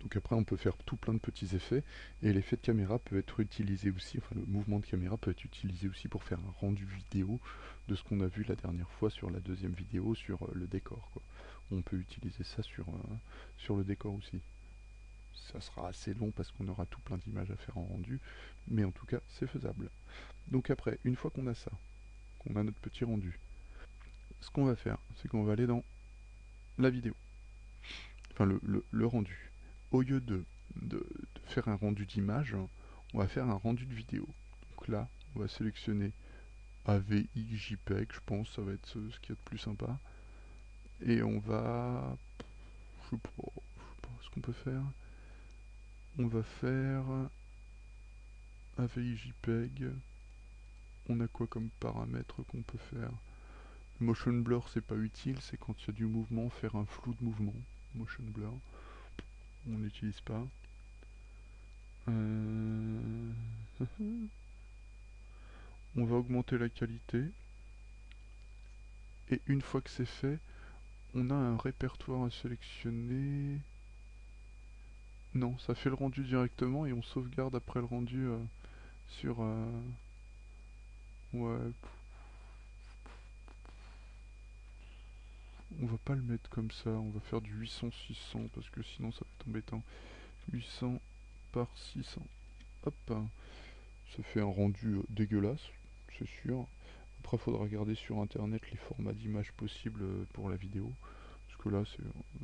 Donc après on peut faire tout plein de petits effets, et l'effet de caméra peut être utilisé aussi, enfin le mouvement de caméra peut être utilisé aussi pour faire un rendu vidéo de ce qu'on a vu la dernière fois sur la deuxième vidéo sur le décor, quoi. On peut utiliser ça sur le décor aussi. Ça sera assez long parce qu'on aura tout plein d'images à faire en rendu, mais en tout cas c'est faisable. Donc après, une fois qu'on a ça, qu'on a notre petit rendu, ce qu'on va faire, c'est qu'on va aller dans la vidéo, enfin le rendu. Au lieu de faire un rendu d'image, on va faire un rendu de vidéo. Donc là, on va sélectionner AVI JPEG, je pense, ça va être ce qu'il y a de plus sympa. Et on va... je sais pas ce qu'on peut faire. On va faire AVI JPEG. On a quoi comme paramètre qu'on peut faire? Motion blur, c'est pas utile, c'est quand il y a du mouvement, faire un flou de mouvement. Motion blur, on n'utilise pas. On va augmenter la qualité. Et une fois que c'est fait, on a un répertoire à sélectionner. Non, ça fait le rendu directement et on sauvegarde après le rendu sur... ouais, on va pas le mettre comme ça, on va faire du 800-600 parce que sinon ça va être embêtant. 800 par 600. Hop, ça fait un rendu dégueulasse, c'est sûr. Après, il faudra regarder sur internet les formats d'image possibles pour la vidéo. Parce que là,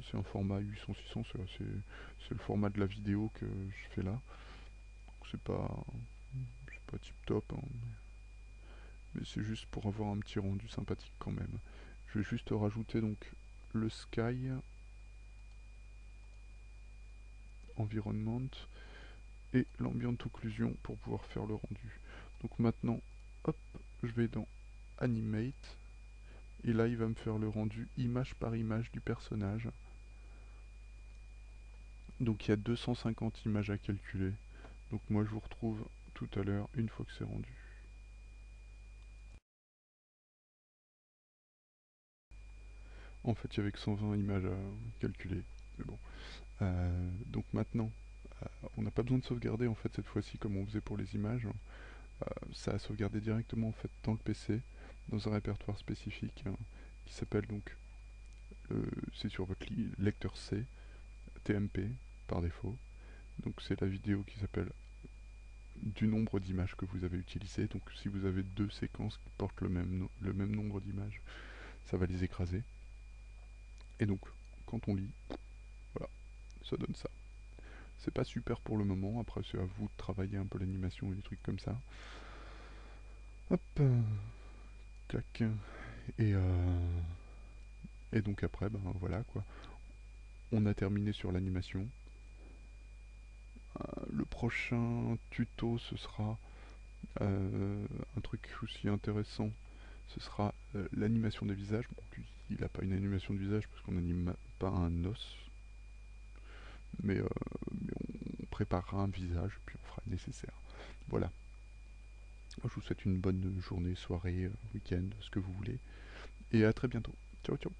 c'est un format 800-600, c'est le format de la vidéo que je fais là. C'est pas tip top, hein, mais c'est juste pour avoir un petit rendu sympathique quand même. Je vais juste rajouter donc le sky environment et l'ambient occlusion pour pouvoir faire le rendu. Donc maintenant, hop, je vais dans animate et là il va me faire le rendu image par image du personnage. Donc il y a 250 images à calculer. Donc moi je vous retrouve tout à l'heure une fois que c'est rendu. En fait il y avait que 120 images à calculer. Mais bon. Donc maintenant, on n'a pas besoin de sauvegarder en fait cette fois-ci comme on faisait pour les images. Ça a sauvegardé directement en fait dans le PC, dans un répertoire spécifique qui s'appelle donc, c'est sur votre lecteur C, TMP par défaut. Donc c'est la vidéo qui s'appelle du nombre d'images que vous avez utilisé. Donc si vous avez deux séquences qui portent le même nombre d'images, ça va les écraser. Et donc quand on lit, voilà, ça donne ça. C'est pas super pour le moment, après c'est à vous de travailler un peu l'animation et des trucs comme ça. Hop, clac. Et, et donc après, ben voilà quoi. On a terminé sur l'animation. Le prochain tuto, ce sera un truc aussi intéressant. Ce sera l'animation des visages. Bon, lui, il n'a pas une animation de visage parce qu'on n'anime pas un os. Mais on préparera un visage, puis on fera le nécessaire. Voilà. Je vous souhaite une bonne journée, soirée, week-end, ce que vous voulez. Et à très bientôt. Ciao, ciao.